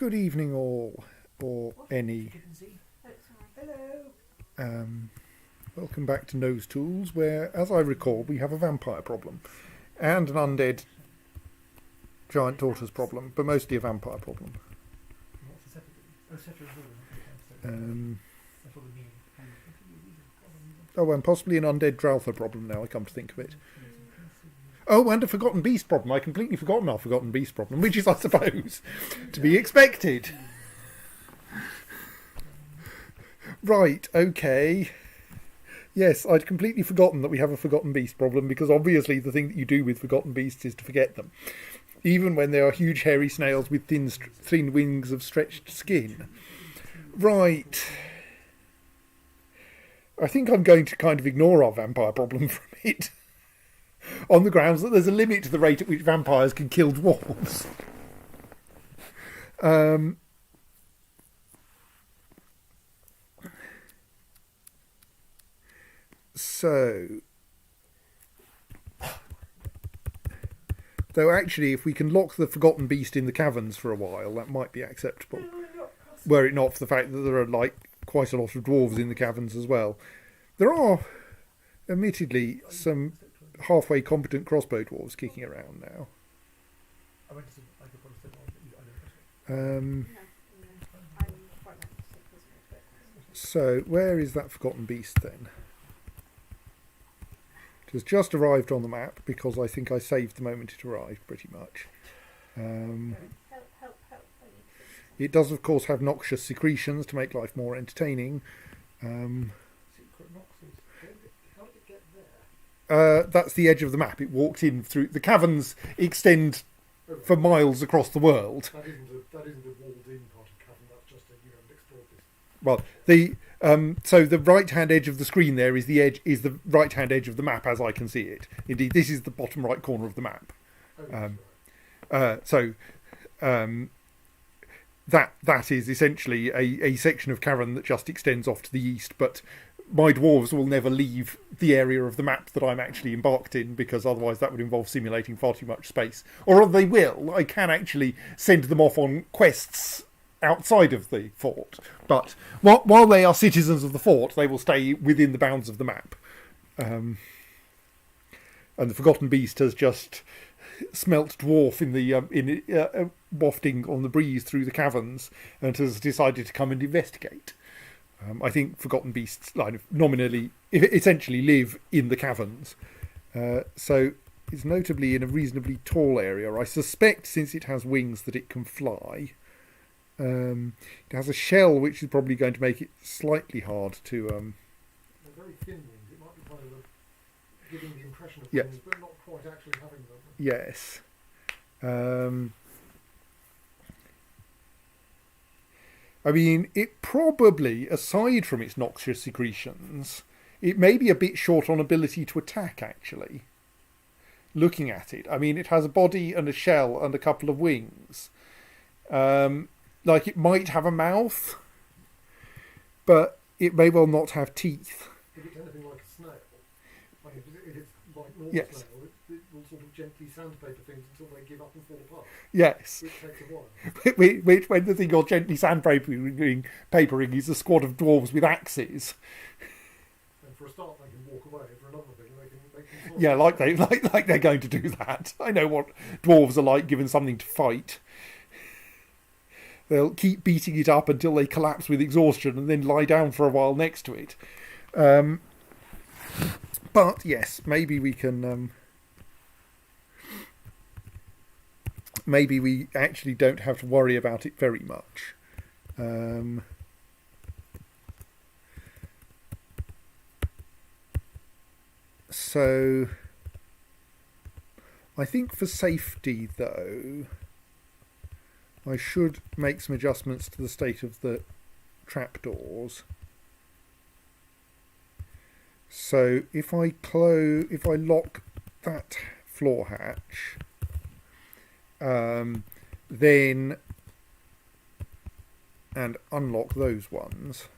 Good evening all, or any. Welcome back to Nosetools, where, as I recall, we have a vampire problem and an undead giant tortoise problem, but mostly a vampire problem. And possibly an undead Dwarf problem now, I come to think of it. Oh, and a forgotten beast problem. I completely forgotten our forgotten beast problem, which is, I suppose, to be expected. Right, okay. Yes, I'd completely forgotten that we have a forgotten beast problem, because obviously the thing that you do with forgotten beasts is to forget them. Even when they are huge hairy snails with thin wings of stretched skin. Right. I think I'm going to kind of ignore our vampire problem from it. On the grounds that there's a limit to the rate at which vampires can kill dwarves. Though actually, if we can lock the forgotten beast in the caverns for a while, that might be acceptable. Were it not for the fact that there are quite a lot of dwarves in the caverns as well. There are, admittedly, some halfway competent crossbow dwarves kicking around now. So, where is that forgotten beast then? It has just arrived on the map because I think I saved the moment it arrived, pretty much. It does, of course, have noxious secretions to make life more entertaining. That's the edge of the map. It walked in through the caverns, extend for miles across the world. That isn't a walled-in part of cavern. That's just you haven't explored this. Well, so the right-hand edge of the screen there is the right-hand edge of the map as I can see it. Indeed, this is the bottom right corner of the map. That is essentially a section of cavern that just extends off to the east, but my dwarves will never leave the area of the map that I'm actually embarked in, because otherwise that would involve simulating far too much space. Or they will. I can actually send them off on quests outside of the fort. But while they are citizens of the fort, they will stay within the bounds of the map. And the Forgotten Beast has just smelt dwarf in wafting on the breeze through the caverns and has decided to come and investigate. I think Forgotten Beasts nominally, essentially live in the caverns. So it's notably in a reasonably tall area. I suspect, since it has wings, that it can fly. It has a shell, which is probably going to make it slightly hard to... They're very thin wings. It might be kind of giving the impression of wings, but not quite actually having them. Yes. I mean, it probably, aside from its noxious secretions, it may be a bit short on ability to attack, actually. Looking at it. I mean, it has a body and a shell and a couple of wings. It might have a mouth, but it may well not have teeth. If it's anything like a snail, if it's like normal Yes. snail, it will sort of gently sandpaper things until they give up and fall apart. Yes. Which takes a while. Which, when the thing you're gently papering is a squad of dwarves with axes. And for a start, they can walk away. For another thing, they can sort Yeah, like they're going to do that. I know what dwarves are like, given something to fight. They'll keep beating it up until they collapse with exhaustion and then lie down for a while next to it. But yes, maybe we can... maybe we actually don't have to worry about it very much. So, I think for safety, though, I should make some adjustments to the state of the trapdoors. So, if I lock that floor hatch, then, and unlock those ones,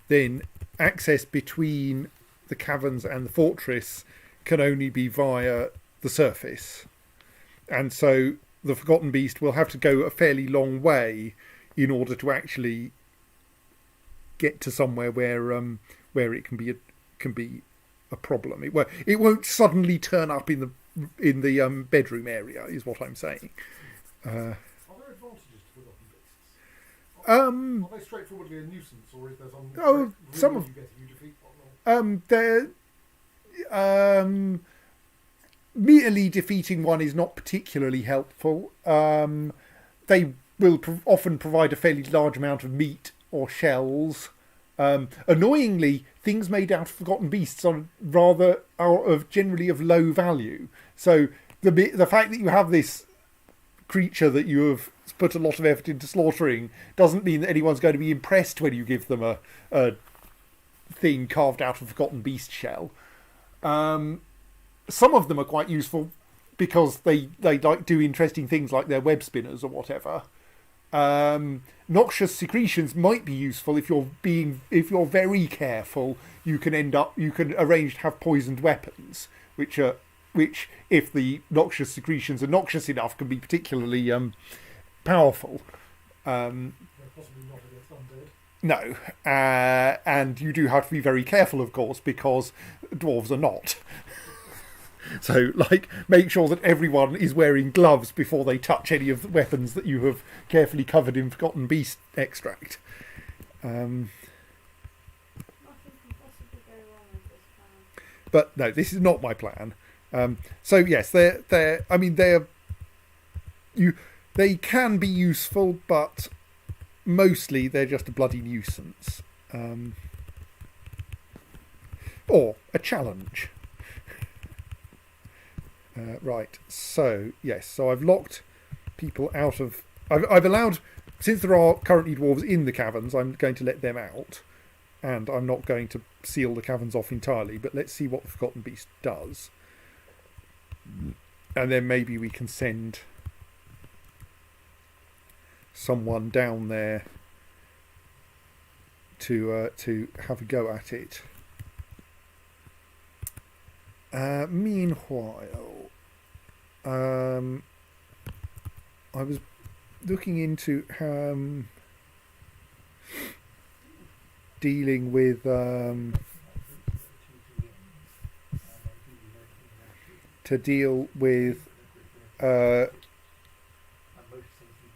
then access between the caverns and the fortress can only be via the surface. And so the Forgotten Beast will have to go a fairly long way in order to actually get to somewhere where it can be a problem. It won't suddenly turn up in the bedroom area, is what I'm saying. Are there advantages to Forgotten Beasts? Are they straightforwardly a nuisance, or is there some you get if you defeat one? They're merely defeating one is not particularly helpful. They will often provide a fairly large amount of meat or shells. Annoyingly, things made out of Forgotten Beasts are generally of low value. So the fact that you have this creature that you have put a lot of effort into slaughtering doesn't mean that anyone's going to be impressed when you give them a thing carved out of Forgotten Beast shell. Some of them are quite useful because they like do interesting things like their web spinners or whatever. Noxious secretions might be useful if you're very careful. You can arrange to have poisoned weapons, which if the noxious secretions are noxious enough can be particularly powerful. They're possibly not against undead. No, and you do have to be very careful, of course, because dwarves are not. So, make sure that everyone is wearing gloves before they touch any of the weapons that you have carefully covered in Forgotten Beast extract. Nothing can possibly go wrong with this plan. But no, this is not my plan. So yes, they can be useful, but mostly they're just a bloody nuisance, or a challenge. Right, so yes, so I've locked people out of. I've allowed, since there are currently dwarves in the caverns, I'm going to let them out, and I'm not going to seal the caverns off entirely. But let's see what the Forgotten Beast does, and then maybe we can send someone down there to have a go at it. Meanwhile, I was looking into dealing with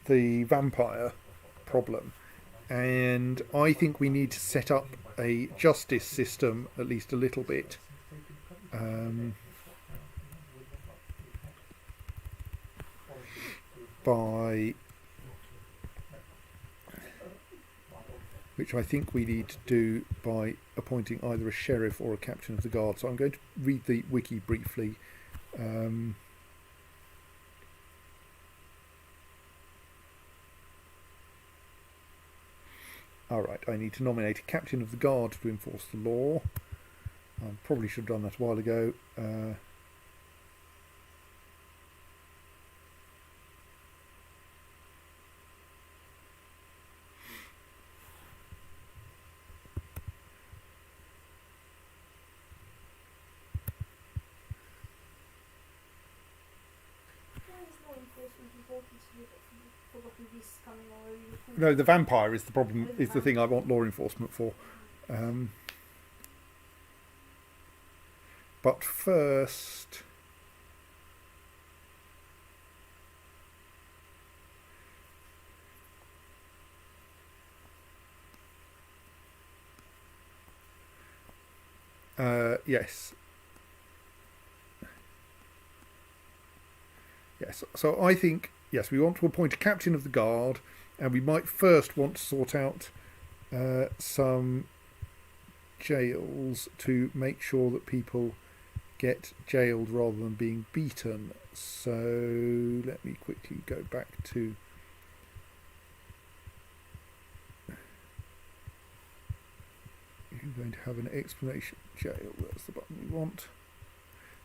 the vampire problem, and I think we need to set up a justice system at least a little bit. Which I think we need to do by appointing either a sheriff or a captain of the guard. So I'm going to read the wiki briefly. Alright, I need to nominate a captain of the guard to enforce the law. I probably should have done that a while ago. No, the vampire is the problem. Is the thing I want law enforcement for. But first, yes. Yes, so I think, yes, we want to appoint a captain of the guard, and we might first want to sort out some jails to make sure that people get jailed rather than being beaten. So let me quickly go back to you're going to have an explanation jail. That's the button we want.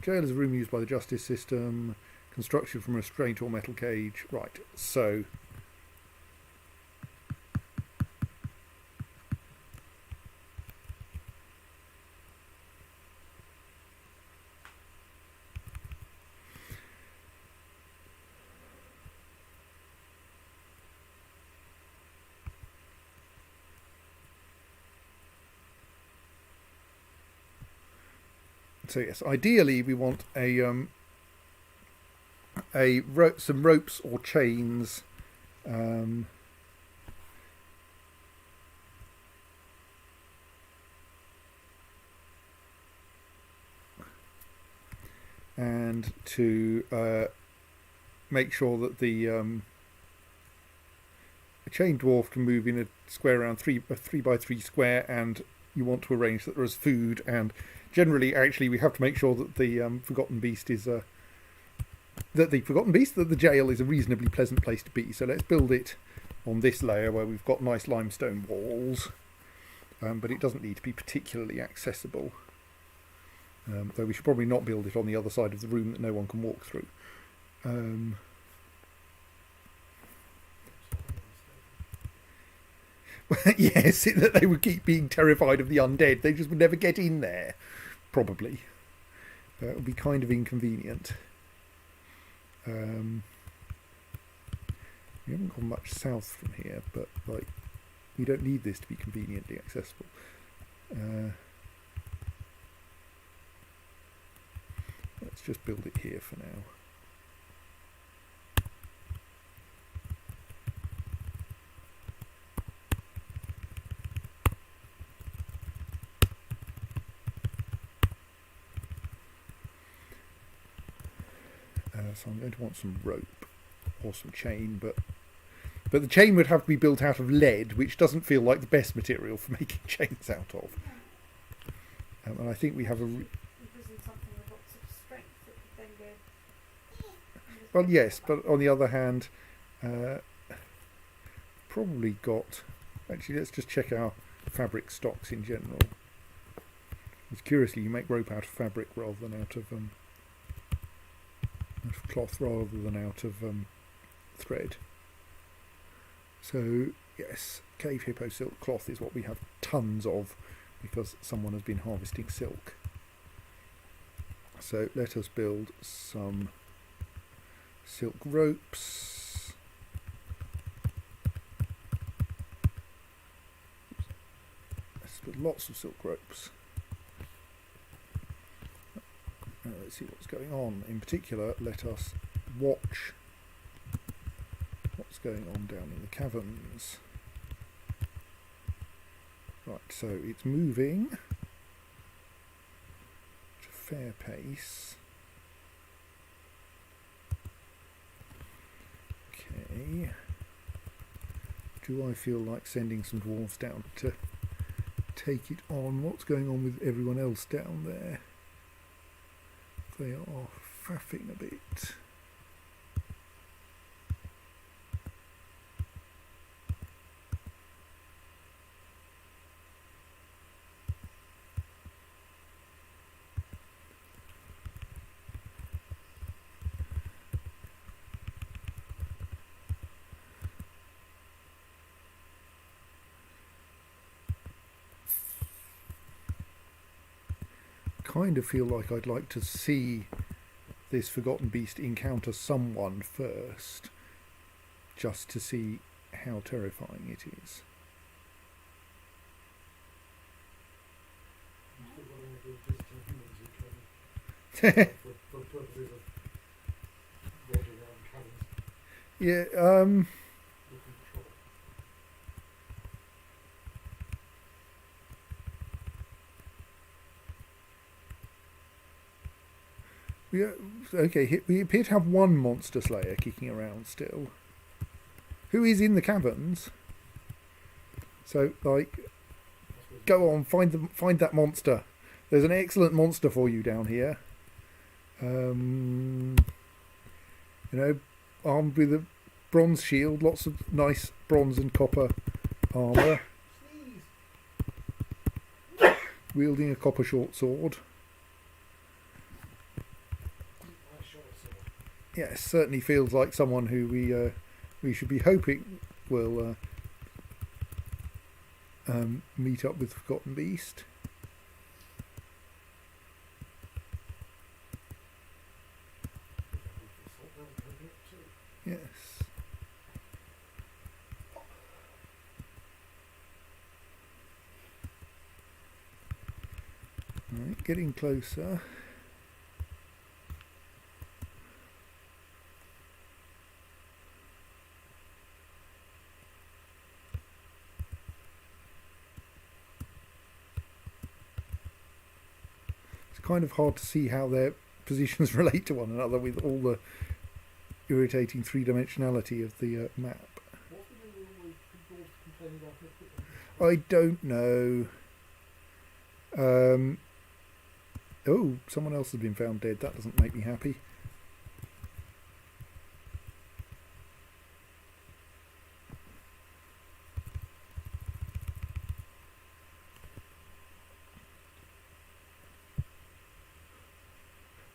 Jail is a room used by the justice system, construction from restraint or metal cage. Right, so So yes, ideally we want some ropes or chains. And to make sure that the chain dwarf can move in a square around a 3x3 square, and you want to arrange that there is food, and generally actually we have to make sure that the Forgotten Beast is that the jail is a reasonably pleasant place to be. So let's build it on this layer where we've got nice limestone walls, but it doesn't need to be particularly accessible, though we should probably not build it on the other side of the room that no one can walk through. Yes, that they would keep being terrified of the undead. They just would never get in there, probably. It would be kind of inconvenient. We haven't gone much south from here, but like, we don't need this to be conveniently accessible. Let's just build it here for now. So I'm going to want some rope or some chain, but the chain would have to be built out of lead, which doesn't feel like the best material for making chains out of. And I think we have something with lots of strength that could then go. Well, yes, but on the other hand, probably got. Actually, let's just check our fabric stocks in general. It's curiously, you make rope out of fabric rather than out of cloth rather than out of thread. So yes, cave hippo silk cloth is what we have tons of because someone has been harvesting silk. So let us build some silk ropes. Let's build lots of silk ropes. Let's see what's going on. In particular, let us watch what's going on down in the caverns. Right, so it's moving at a fair pace. Okay. Do I feel like sending some dwarves down to take it on? What's going on with everyone else down there? They are faffing a bit. Kind of feel like I'd like to see this Forgotten Beast encounter someone first, just to see how terrifying it is. Yeah, yeah, okay, we appear to have one monster slayer kicking around still. Who is in the caverns? So, like, go on, find that monster. There's an excellent monster for you down here. You know, armed with a bronze shield, lots of nice bronze and copper armour. Wielding a copper short sword. Yes, certainly feels like someone who we should be hoping will meet up with Forgotten Beast. Yes. Right, getting closer. It's kind of hard to see how their positions relate to one another with all the irritating three-dimensionality of the map. What's the name of all the dwarves complaining about equipment? I don't know. Oh, someone else has been found dead. That doesn't make me happy.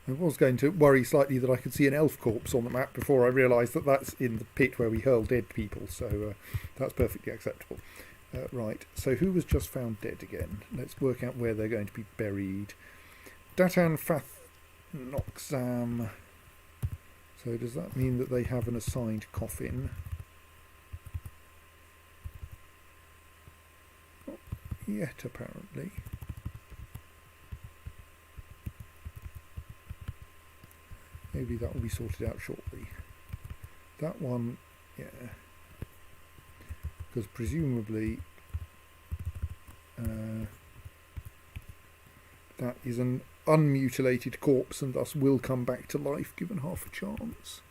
I was going to worry slightly that I could see an elf corpse on the map before I realised that that's in the pit where we hurl dead people, so that's perfectly acceptable. Right, so who was just found dead again? Let's work out where they're going to be buried. Datan Fath Noxam. So does that mean that they have an assigned coffin? Not yet, apparently. Maybe that will be sorted out shortly. That one, yeah. Because presumably that is an unmutilated corpse and thus will come back to life given half a chance.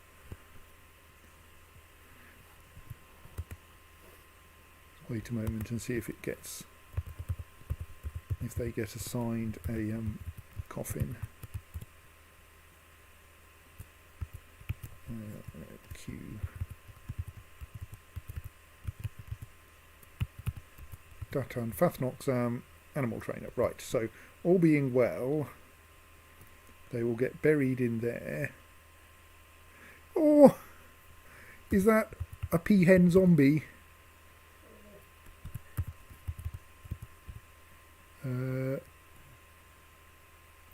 Wait a moment and see if it gets, if they get assigned a coffin. Q. Datan Fathnoxam, animal trainer. Right, so all being well, they will get buried in there. Oh, is that a peahen zombie? Hang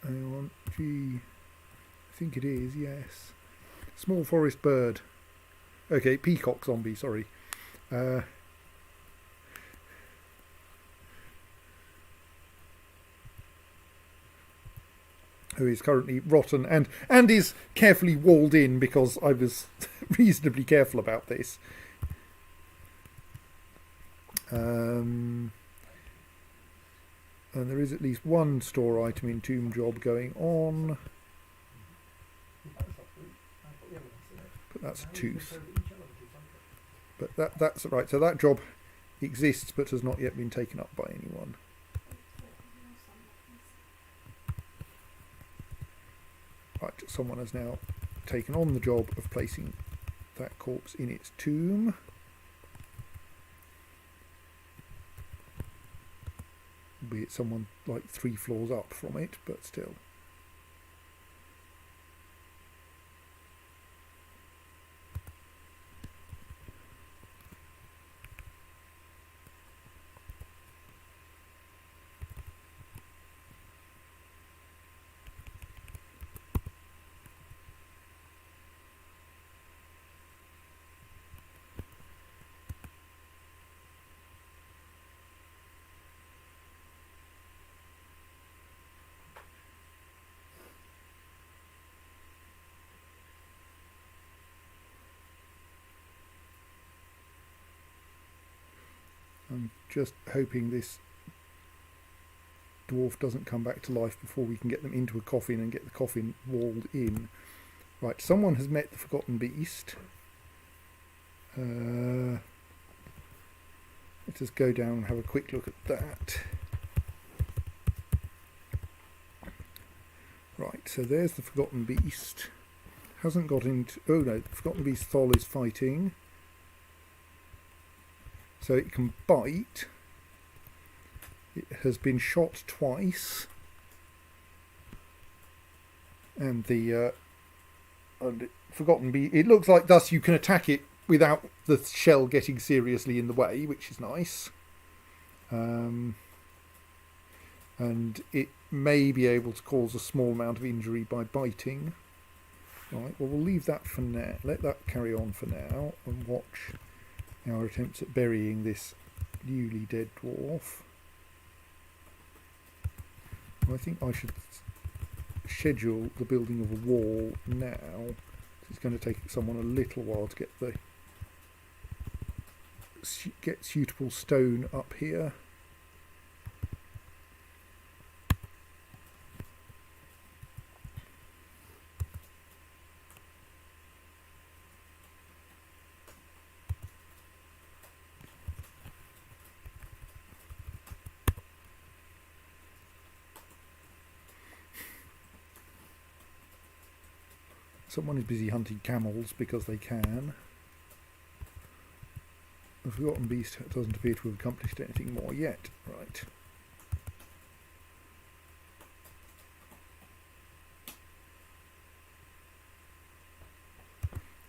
on, gee, I think it is, yes. Small forest bird. Okay, peacock zombie, sorry. Who is currently rotten and is carefully walled in because I was reasonably careful about this. And there is at least one store item in tomb job going on. But that's a tooth. But that's right, so that job exists but has not yet been taken up by anyone. Right, someone has now taken on the job of placing that corpse in its tomb. Be it someone like 3 floors up from it, but still. I'm just hoping this dwarf doesn't come back to life before we can get them into a coffin and get the coffin walled in. Right, someone has met the Forgotten Beast. Let us go down and have a quick look at that. Right, so there's the Forgotten Beast. Hasn't got into... Oh no, the Forgotten Beast Thol is fighting. So it can bite. It has been shot twice. And the Forgotten Beast... It looks like thus you can attack it without the shell getting seriously in the way, which is nice. And it may be able to cause a small amount of injury by biting. Right, well, we'll leave that for now. Let that carry on for now and watch our attempts at burying this newly dead dwarf. I think I should schedule the building of a wall now. It's going to take someone a little while to get suitable stone up here. Someone is busy hunting camels because they can. The Forgotten Beast doesn't appear to have accomplished anything more yet. Right.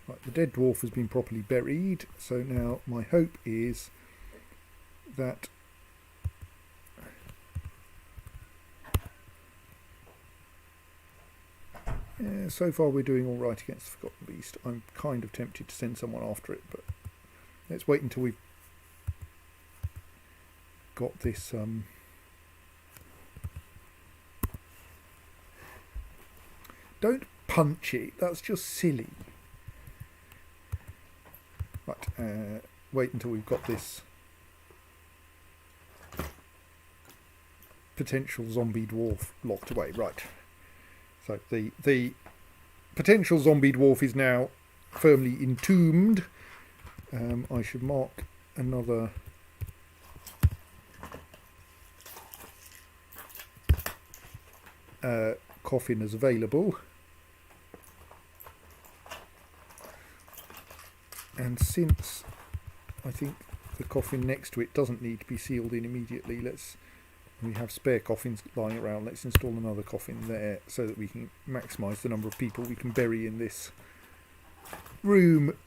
Right, the dead dwarf has been properly buried, so now my hope is that so far we're doing all right against the Forgotten Beast. I'm kind of tempted to send someone after it, but let's wait until we've got this don't punch it, that's just silly. Right, wait until we've got this potential zombie dwarf locked away. Right. So the potential zombie dwarf is now firmly entombed. I should mark another coffin as available. And since I think the coffin next to it doesn't need to be sealed in immediately, we have spare coffins lying around. Let's install another coffin there so that we can maximise the number of people we can bury in this room,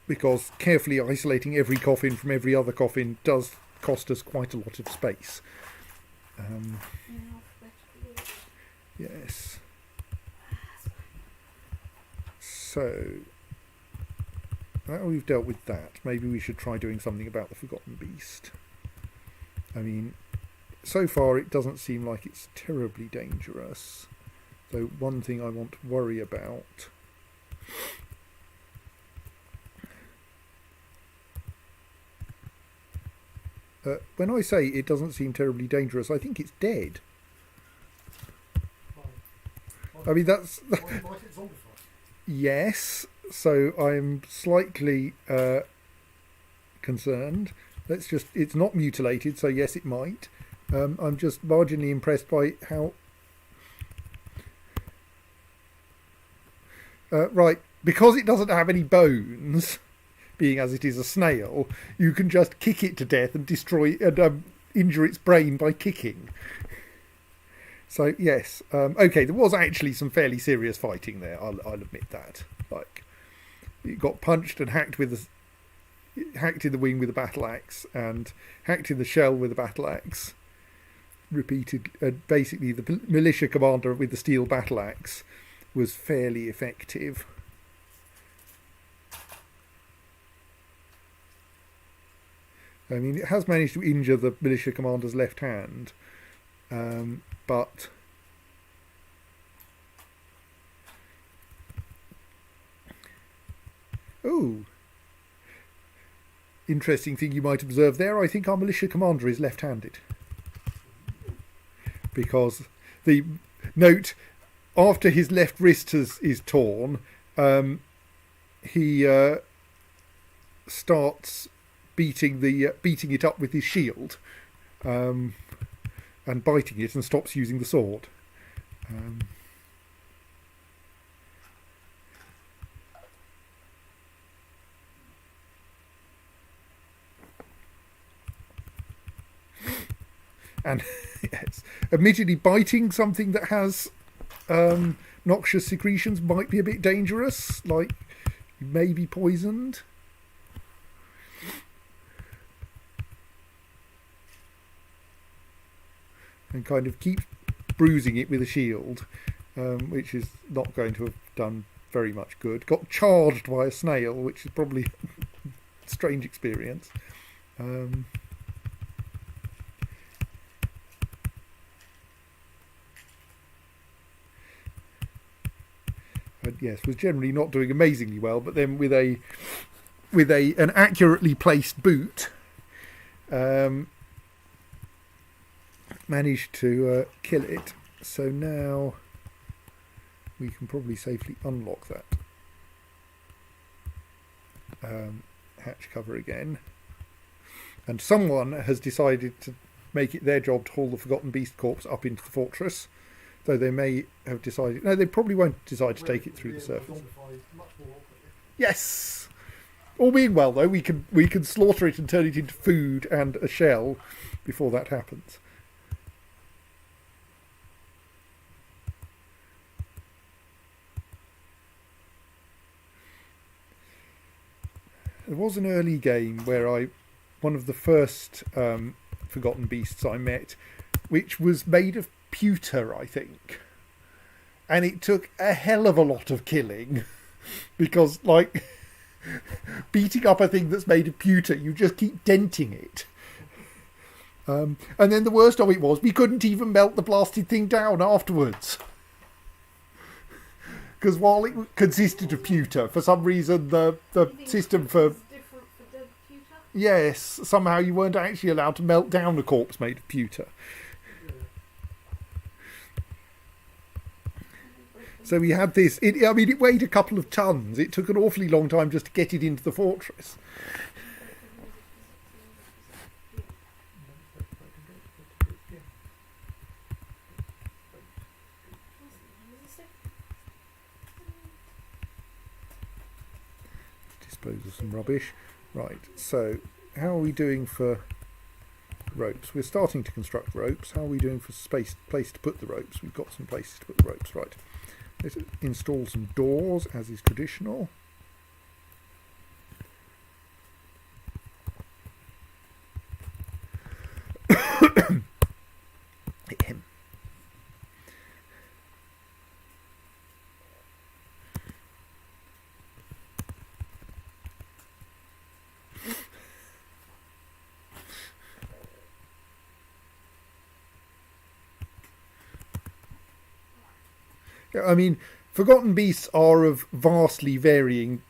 because carefully isolating every coffin from every other coffin does cost us quite a lot of space. Yes. So, now we've dealt with that, maybe we should try doing something about the Forgotten Beast. I mean, so far it doesn't seem like it's terribly dangerous, though one thing I want to worry about when I say it doesn't seem terribly dangerous, I think it's dead. I mean, that's yes, so I'm slightly concerned. It's not mutilated, so yes, it might. I'm just marginally impressed by how... right, because it doesn't have any bones, being as it is a snail, you can just kick it to death and destroy and injure its brain by kicking. So, yes. Okay, there was actually some fairly serious fighting there, I'll admit that. Like, it got punched and hacked in the wing with a battle axe, and hacked in the shell with a battle axe. Repeated, basically the militia commander with the steel battle axe was fairly effective. I mean, it has managed to injure the militia commander's left hand, but interesting thing you might observe there, I think our militia commander is left-handed. Because the note, after his left wrist is torn, he starts beating it up with his shield, and biting it, and stops using the sword. And yes, admittedly, biting something that has noxious secretions might be a bit dangerous. Like, you may be poisoned. And kind of keep bruising it with a shield, which is not going to have done very much good. Got charged by a snail, which is probably a strange experience. yes, was generally not doing amazingly well. But then with an accurately placed boot, managed to kill it. So now we can probably safely unlock that hatch cover again. And someone has decided to make it their job to haul the Forgotten Beast corpse up into the fortress. Though they may have decided... No, they probably won't decide to take it through the surface. Yes! All being well, though, we can slaughter it and turn it into food and a shell before that happens. There was an early game where one of the first Forgotten Beasts I met, which was made of pewter, I think. And it took a hell of a lot of killing because, like, beating up a thing that's made of pewter, you just keep denting it. And then the worst of it was we couldn't even melt the blasted thing down afterwards. Because while it consisted of pewter, for some reason the system for... different for dead pewter? Yes, somehow you weren't actually allowed to melt down a corpse made of pewter. So we had this... it weighed a couple of tons. It took an awfully long time just to get it into the fortress. Dispose of some rubbish. Right, so how are we doing for ropes? We're starting to construct ropes. How are we doing for place to put the ropes? We've got some places to put the ropes, right. Let's install some doors, as is traditional. Him. I mean, Forgotten Beasts are of vastly varying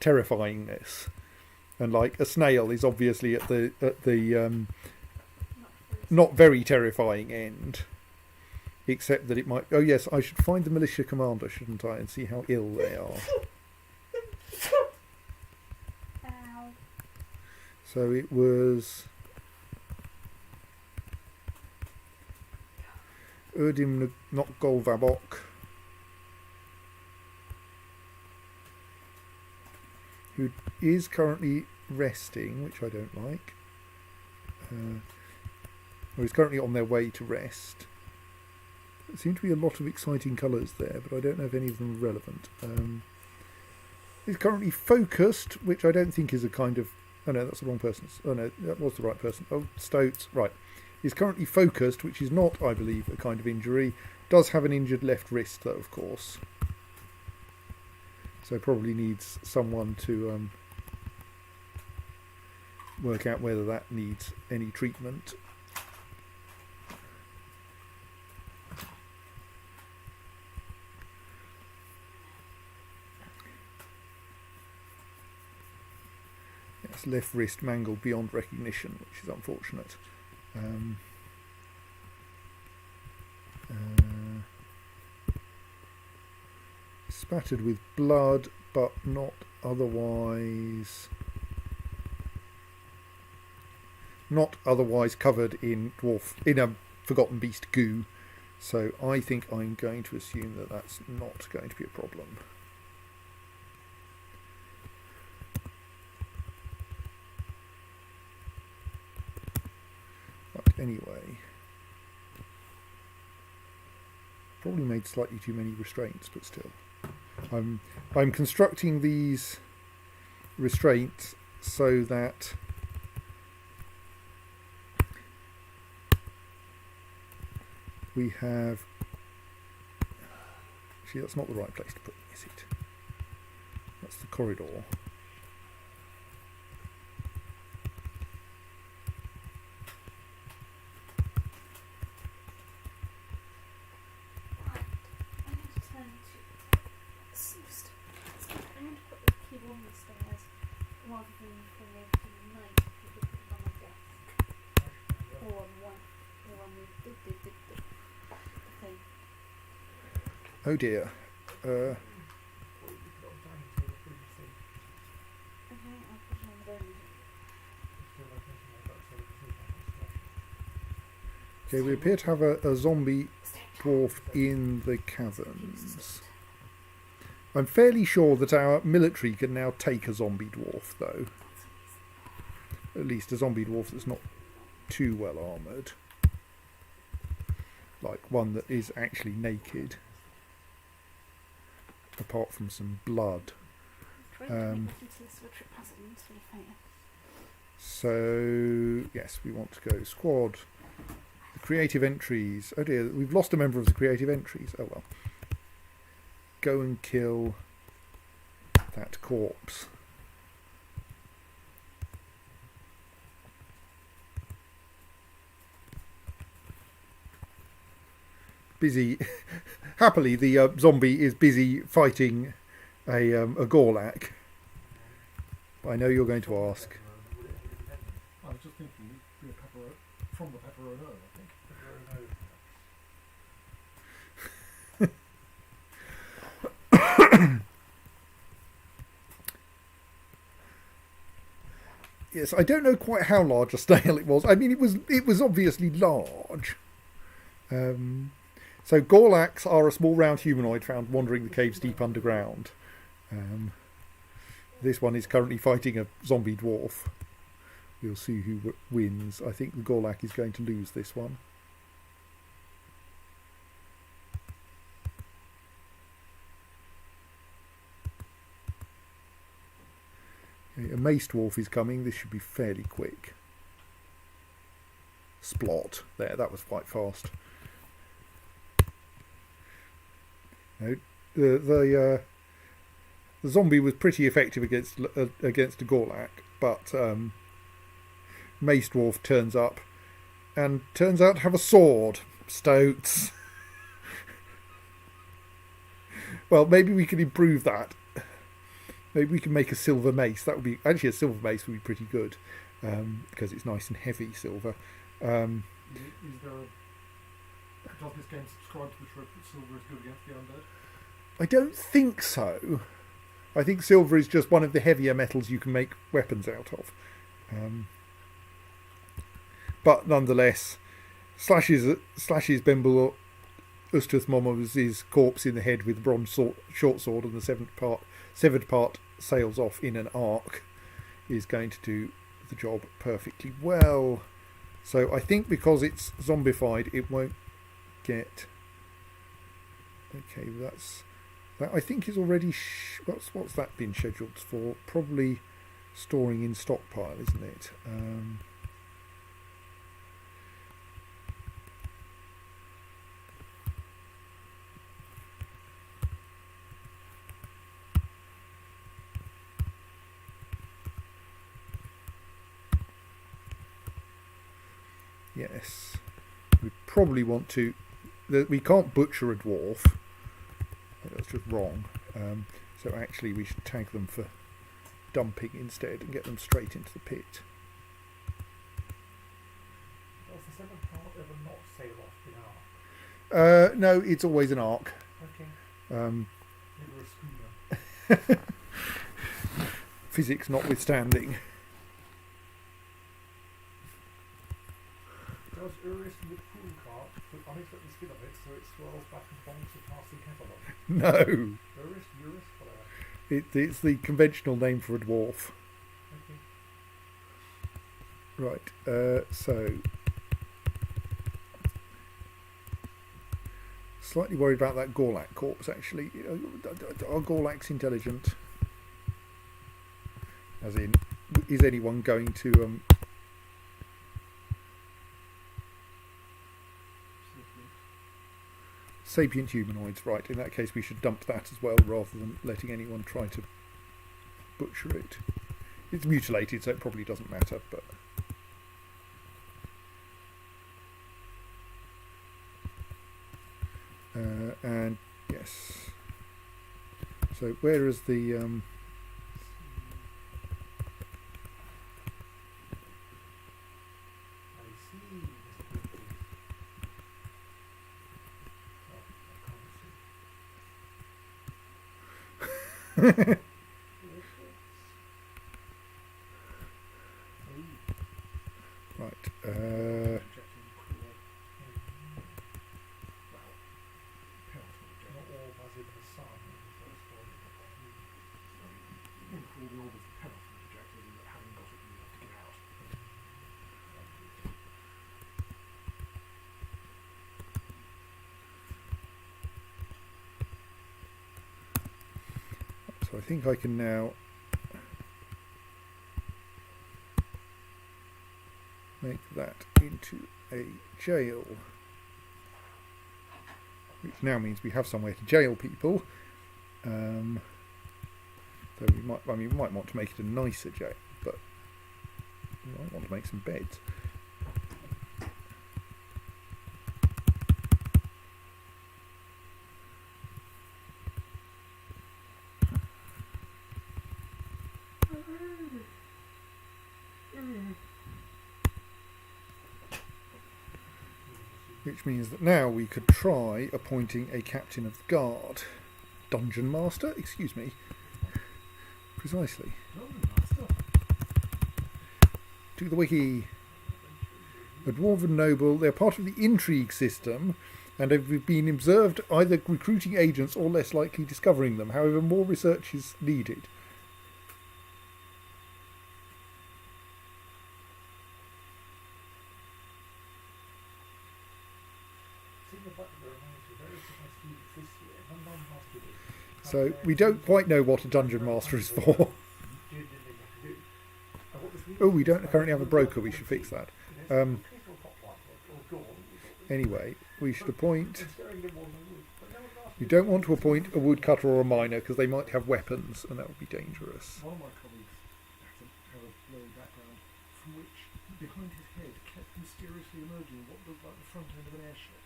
terrifyingness, and like a snail is obviously at the not very terrifying end, except that it might. Oh yes, I should find the militia commander, shouldn't I, and see how ill they are. Ow. So it was Erdim Nokgolvabok, who is currently resting, which I don't like. Or is currently on their way to rest. There seem to be a lot of exciting colours there, but I don't know if any of them are relevant. He's currently focused, which I don't think is a kind of... Oh no, that's the wrong person. Oh no, that was the right person. Oh, Stoats, right. He's currently focused, which is not, I believe, a kind of injury. Does have an injured left wrist, though, of course. So probably needs someone to work out whether that needs any treatment. Yes, left wrist mangled beyond recognition, which is unfortunate. Spattered with blood, but not otherwise covered in a Forgotten Beast goo. So I think I'm going to assume that that's not going to be a problem. But anyway, probably made slightly too many restraints, but still. I'm constructing these restraints so that we have... Actually, that's not the right place to put them, is it? That's the corridor. Oh dear. Okay, I'll put it on the ground. Okay, we appear to have a zombie dwarf in the caverns. I'm fairly sure that our military can now take a zombie dwarf, though. At least a zombie dwarf that's not too well armoured. Like one that is actually naked. Apart from some blood. So, yes, we want to go squad. The creative entries. Oh dear, we've lost a member of the creative entries. Oh well. Go and kill that corpse. Busy. Happily, the zombie is busy fighting a Gorlak. But I know you're going to ask. I was just thinking, be a from the pepperoni, I think. Yes, I don't know quite how large a snail it was. I mean, it was obviously large. So Gorlaks are a small round humanoid found wandering the caves deep underground. This one is currently fighting a zombie dwarf. We'll see who wins. I think the Gorlak is going to lose this one. Okay, a mace dwarf is coming. This should be fairly quick. Splot. There, that was quite fast. No, the zombie was pretty effective against a Gorlak, but mace dwarf turns up and turns out to have a sword. Stoats. Well, maybe we can improve that. Maybe we can make a silver mace. That would be actually a silver mace would be pretty good because it's nice and heavy silver. Does this game subscribe to the trope that silver is good against the undead? I don't think so. I think silver is just one of the heavier metals you can make weapons out of. But nonetheless, slashes Bemble Ustuth Momos' corpse in the head with a bronze short sword, and the severed part sails off in an arc is going to do the job perfectly well. So I think because it's zombified, it won't get. Okay, that I think is already. What's that been scheduled for? Probably storing in stockpile, isn't it? Yes, we probably want to. We can't butcher a dwarf. That's just wrong. So actually, we should tag them for dumping instead and get them straight into the pit. Does the seventh part ever not sail off in arc? No, it's always an arc. Okay. Never a schooner. Physics notwithstanding. Does Uris with pool cart put unexpected spin on it so it swirls back and bonks a passing catalogue? No. Uris, whatever. It's the conventional name for a dwarf. Okay. Right, so slightly worried about that Gorlak corpse actually. Are Gorlaks intelligent? As in, is anyone going to sapient humanoids, right, in that case we should dump that as well rather than letting anyone try to butcher it. It's mutilated, so it probably doesn't matter, but and yes, so where is the Right. So I think I can now make that into a jail, which now means we have somewhere to jail people. So we might want to make it a nicer jail, but we might want to make some beds. Which means that now we could try appointing a captain of the guard. Dungeon master? Excuse me. Precisely. To the wiki. A dwarven noble, they're part of the intrigue system and have been observed either recruiting agents or less likely discovering them. However, more research is needed. So we don't quite know what a dungeon master is for. Oh, we don't currently have a broker. We should fix that. Anyway, we should appoint... You don't want to appoint a woodcutter or a miner because they might have weapons and that would be dangerous. One of my colleagues had a blurry background from which behind his head kept mysteriously emerging what looked like the front end of an airship.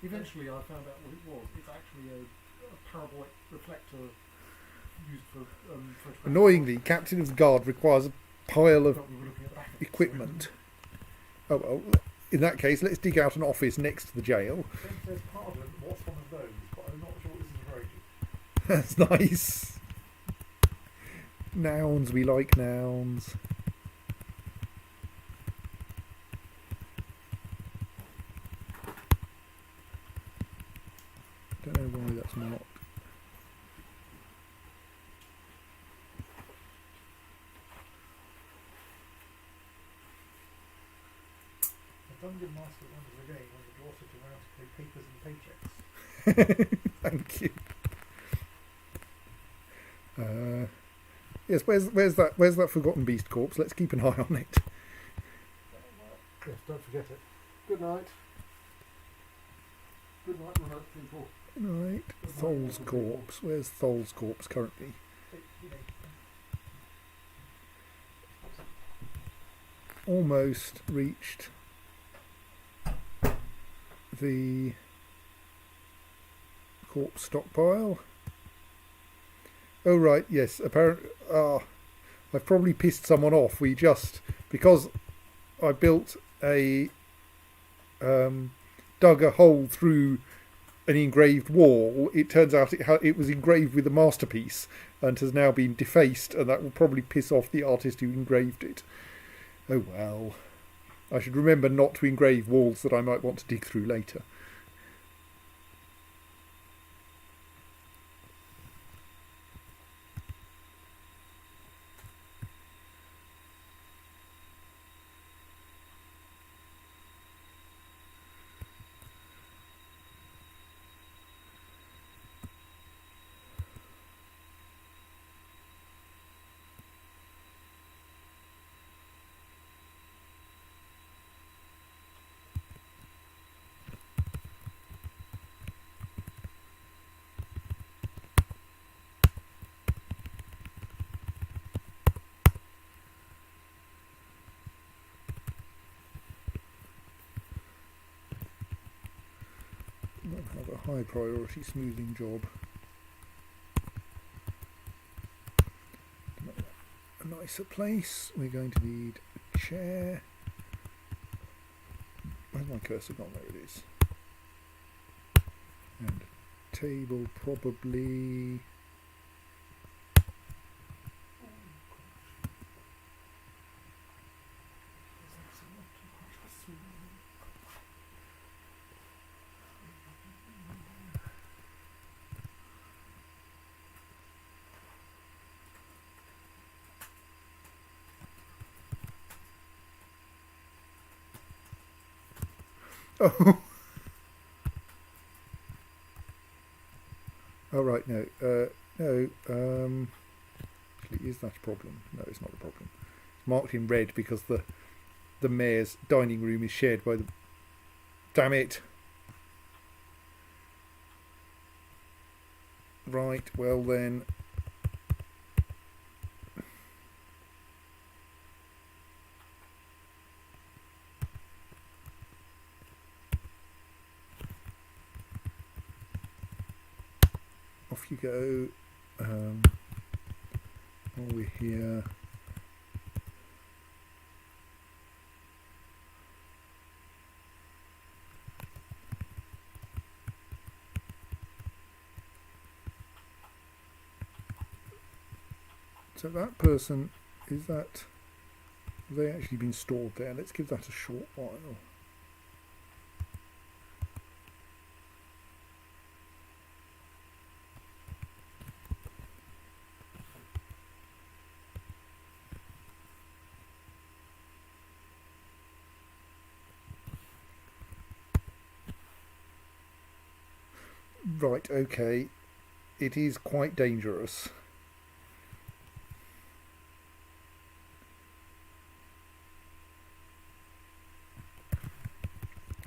Eventually I found out what it was. It's actually a parabolic reflector used for Annoyingly, captain of the guard requires a pile of equipment. Oh well, in that case, let's dig out an office next to the jail. Says, pardon, what's one of those? But I'm not sure this is very good. That's nice. Nouns, we like nouns. Don't know why that's not. The dungeon master wonders again when the dwarf sits around to pay papers and paychecks. Thank you. Yes, where's that forgotten beast corpse? Let's keep an eye on it. Yes, don't forget it. Good night. Good night, remote people. Right, Thol's corpse. Where's Thol's corpse currently? Almost reached the corpse stockpile. Oh right, yes. Apparently, I've probably pissed someone off. Because I built a dug a hole through an engraved wall. It turns out it was engraved with a masterpiece and has now been defaced, and that will probably piss off the artist who engraved it. Oh well. I should remember not to engrave walls that I might want to dig through later. Have a high priority smoothing job. To make that a nicer place, we're going to need a chair. Where's my cursor gone? There it is. And a table probably... Oh. Oh right, no. No. Actually, is that a problem? No, it's not a problem. It's marked in red because the mayor's dining room is shared by the... Damn it! Right, well then... Off you go. While we're here... So that person, is that... Have they actually been stored there? Let's give that a short while. Right, okay. It is quite dangerous.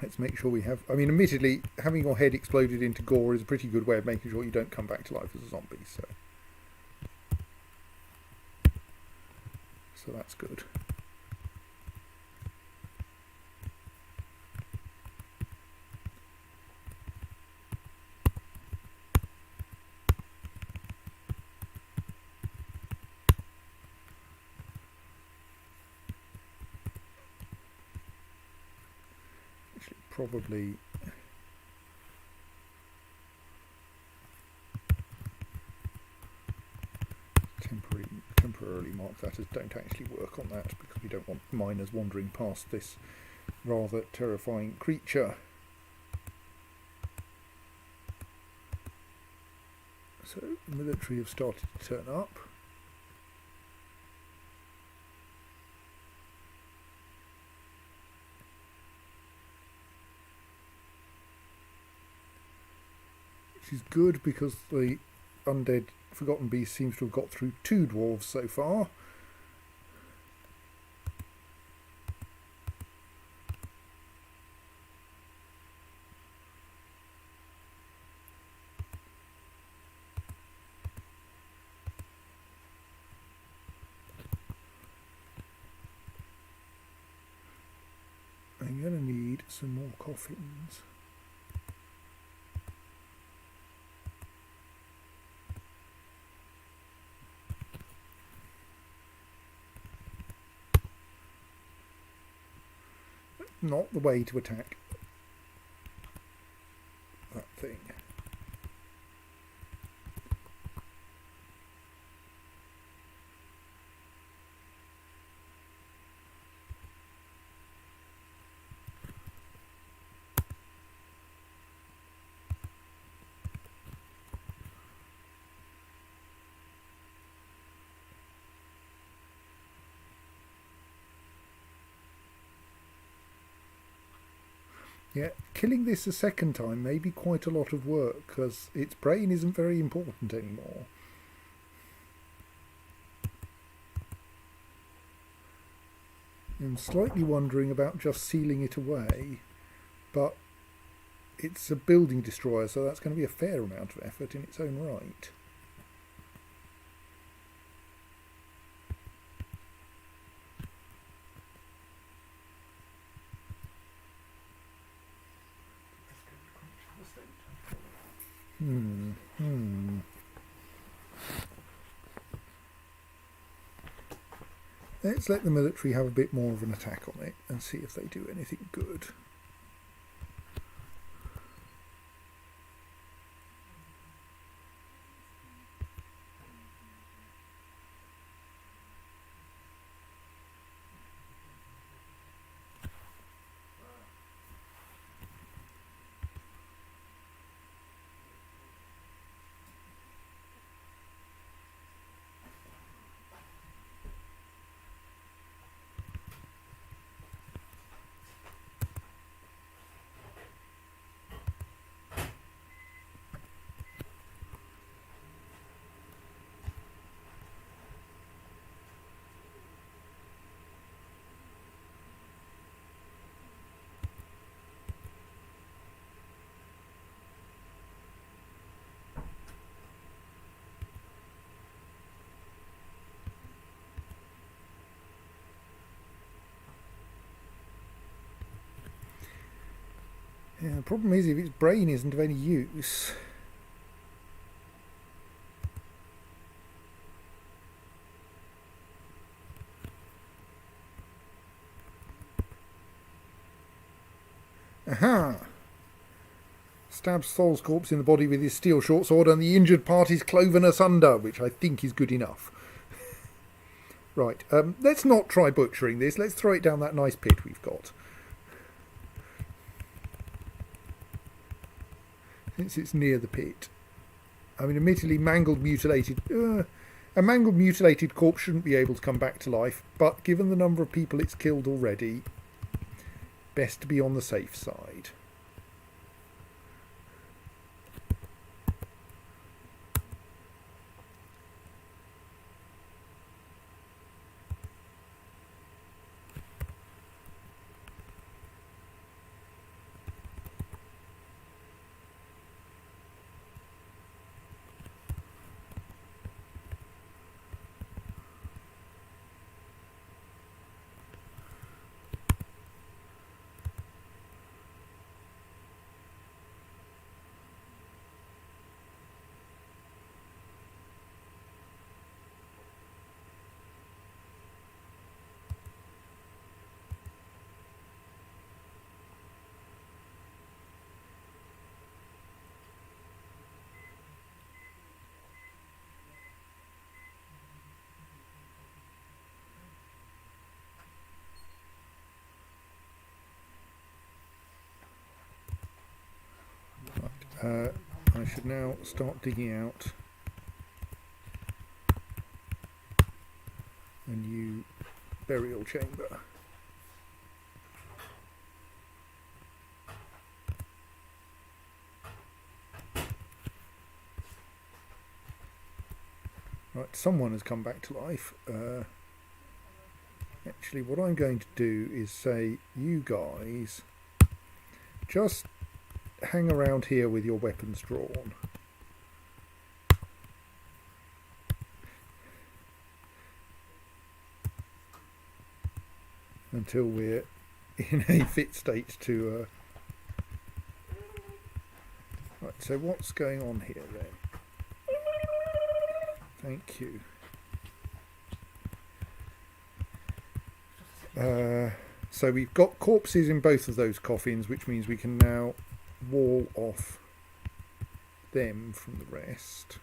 Let's make sure we have... I mean, admittedly, having your head exploded into gore is a pretty good way of making sure you don't come back to life as a zombie, so that's good. Probably temporarily mark that as don't actually work on that because we don't want miners wandering past this rather terrifying creature. So the military have started to turn up. Which is good because the undead forgotten beast seems to have got through 2 dwarves so far. I'm going to need some more coffins. Not the way to attack that thing. Yeah, killing this a second time may be quite a lot of work because its brain isn't very important anymore. I'm slightly wondering about just sealing it away, but it's a building destroyer, so that's going to be a fair amount of effort in its own right. Let's let the military have a bit more of an attack on it and see if they do anything good. Yeah, the problem is if its brain isn't of any use. Aha! Stabs Thol's corpse in the body with his steel short sword and the injured part is cloven asunder, which I think is good enough. Right, let's not try butchering this. Let's throw it down that nice pit we've got. Since it's near the pit. I mean, admittedly, a mangled, mutilated corpse shouldn't be able to come back to life, but given the number of people it's killed already, best to be on the safe side. I should now start digging out a new burial chamber. Right, someone has come back to life. Actually, what I'm going to do is say, you guys, just hang around here with your weapons drawn. Until we're in a fit state to... Right, so what's going on here then? Thank you. So we've got corpses in both of those coffins, which means we can now wall off them from the rest.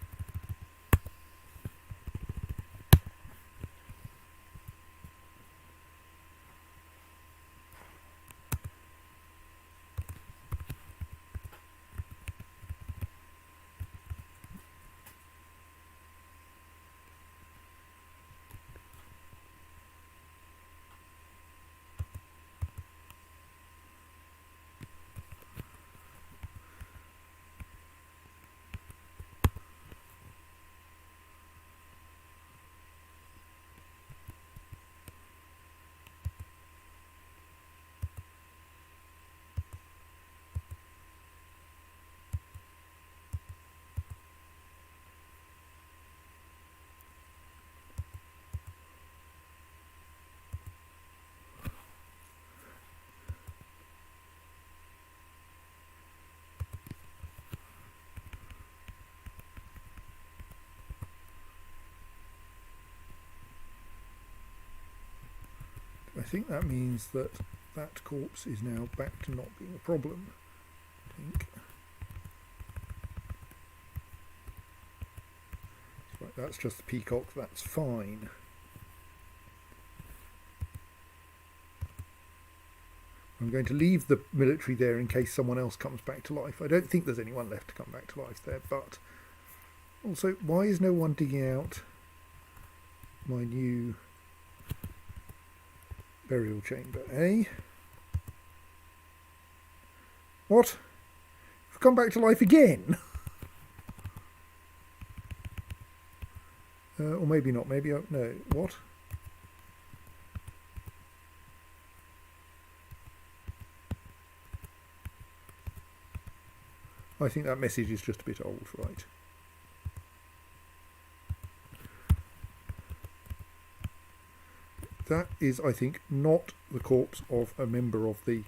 I think that means that that corpse is now back to not being a problem. I think. Right, that's just the peacock, that's fine. I'm going to leave the military there in case someone else comes back to life. I don't think there's anyone left to come back to life there, but also, why is no one digging out my new burial chamber, eh? What? I've come back to life again? Or maybe not, maybe no. What? I think that message is just a bit old, right? That is, I think, not the corpse of a member of the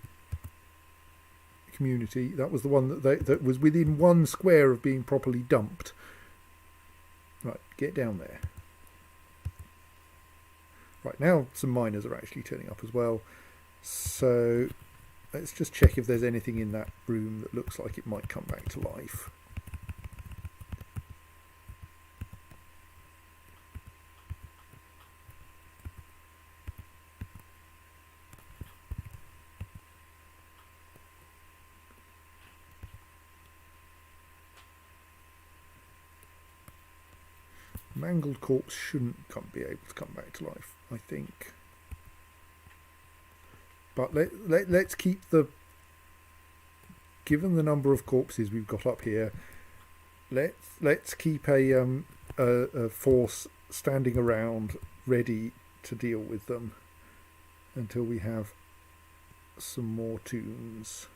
community. That was the one that was within 1 square of being properly dumped. Right, get down there. Right, now some miners are actually turning up as well. So let's just check if there's anything in that room that looks like it might come back to life. Mangled corpse shouldn't be able to come back to life, I think. But let's keep given the number of corpses we've got up here, let's keep a force standing around ready to deal with them until we have some more tombs.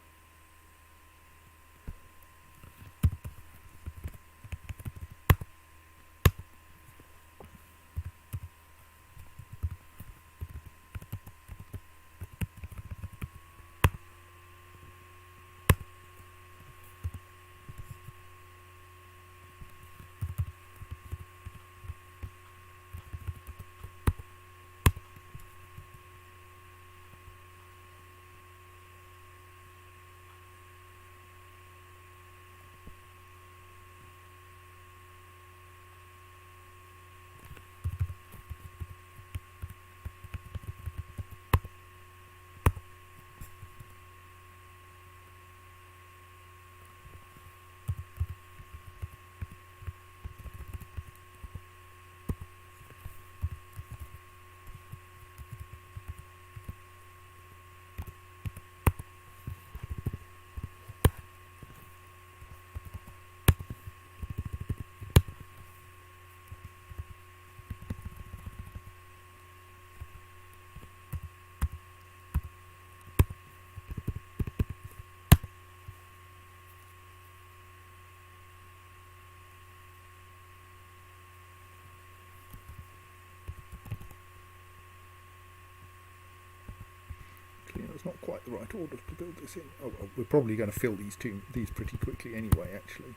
It's not quite the right order to build this in. Oh well, we're probably going to fill these pretty quickly anyway, actually.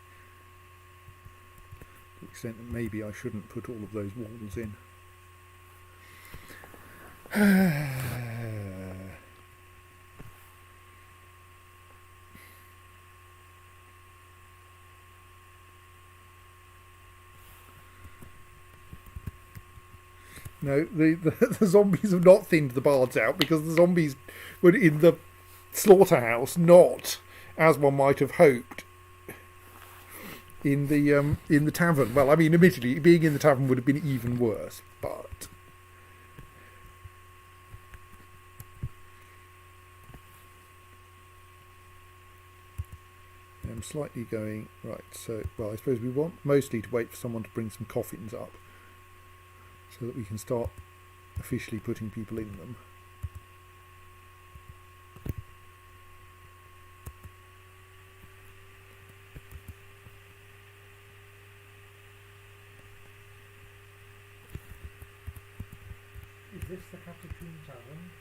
To the extent that maybe I shouldn't put all of those walls in. No, the zombies have not thinned the bards out because the zombies were in the slaughterhouse, not, as one might have hoped, in the tavern. Well, I mean, admittedly, being in the tavern would have been even worse, but I'm slightly going right. So, well, I suppose we want mostly to wait for someone to bring some coffins up, so that we can start officially putting people in them. Is this the Catacomb Tavern?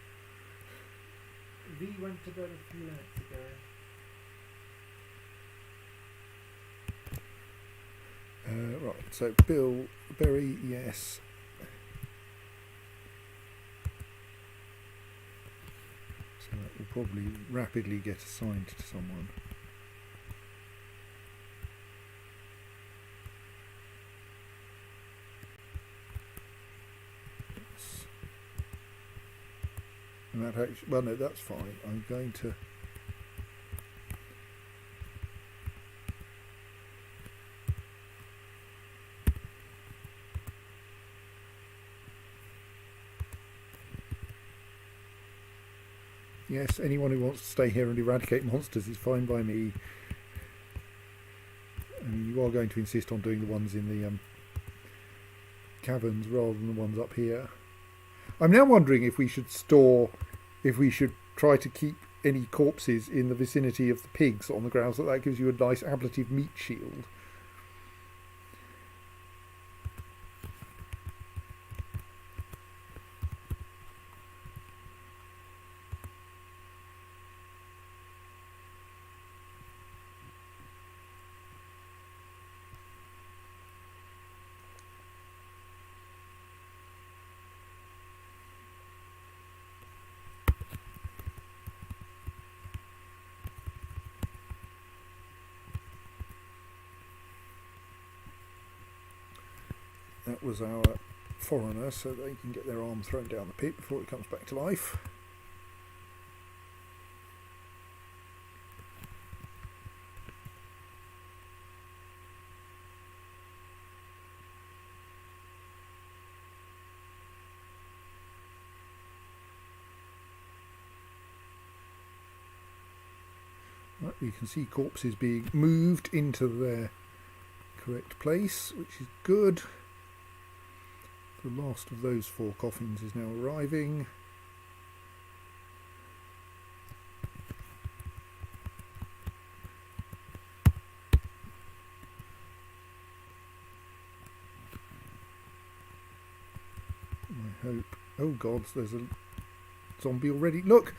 V went to bed a few minutes ago. Right, so Bill, Berry, yes. So that will probably rapidly get assigned to someone. And that actually, well, no, that's fine. I'm going to. Yes, anyone who wants to stay here and eradicate monsters is fine by me. I mean, you are going to insist on doing the ones in the caverns rather than the ones up here. I'm now wondering if we should try to keep any corpses in the vicinity of the pigs on the grounds that gives you a nice ablative meat shield. that was our foreigner, so they can get their arm thrown down the pit before it comes back to life. Right, you can see corpses being moved into their correct place, which is good. The last of those 4 coffins is now arriving. I hope. Oh God, there's a zombie already. Look!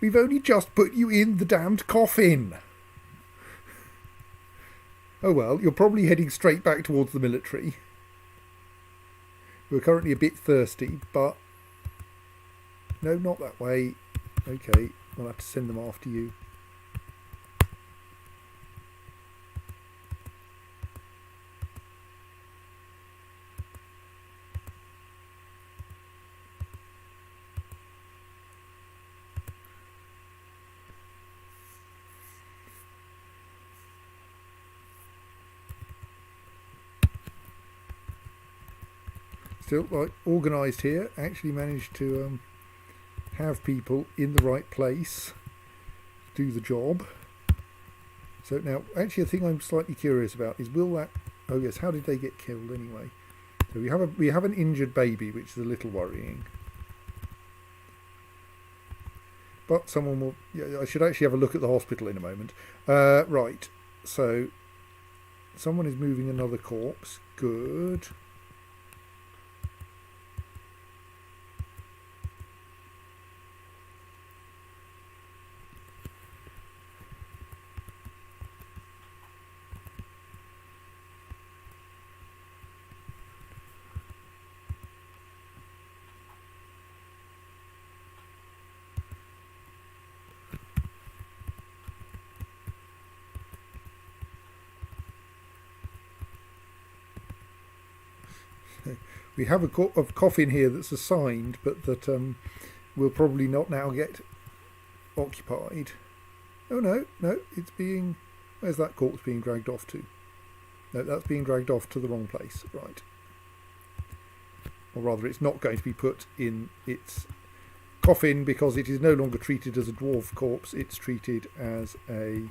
We've only just put you in the damned coffin! Oh well, you're probably heading straight back towards the military. We're currently a bit thirsty, but... No, not that way. Okay, we'll have to send them after you. Still, like, organised here, actually managed to have people in the right place do the job. So now, actually, a thing I'm slightly curious about is, will that... Oh yes, how did they get killed anyway? So we have an injured baby, which is a little worrying. But someone will... Yeah, I should actually have a look at the hospital in a moment. Right, so someone is moving another corpse. Good. We have a coffin here that's assigned, but that will probably not now get occupied. Oh no, it's being... Where's that corpse being dragged off to? No, that's being dragged off to the wrong place, right. Or rather, it's not going to be put in its coffin because it is no longer treated as a dwarf corpse, it's treated as a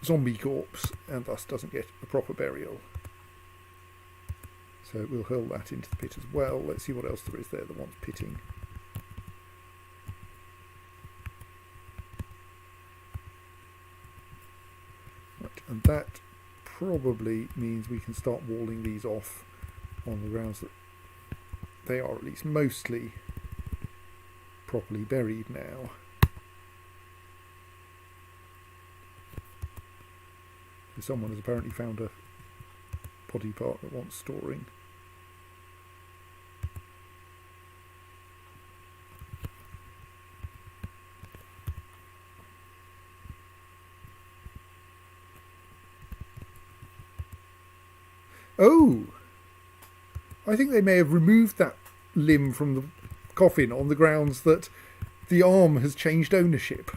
zombie corpse and thus doesn't get a proper burial. So we'll hurl that into the pit as well. Let's see what else there is there that wants pitting. Right, and that probably means we can start walling these off on the grounds that they are at least mostly properly buried now. So someone has apparently found a body part that wants storing. Oh! I think they may have removed that limb from the coffin on the grounds that the arm has changed ownership.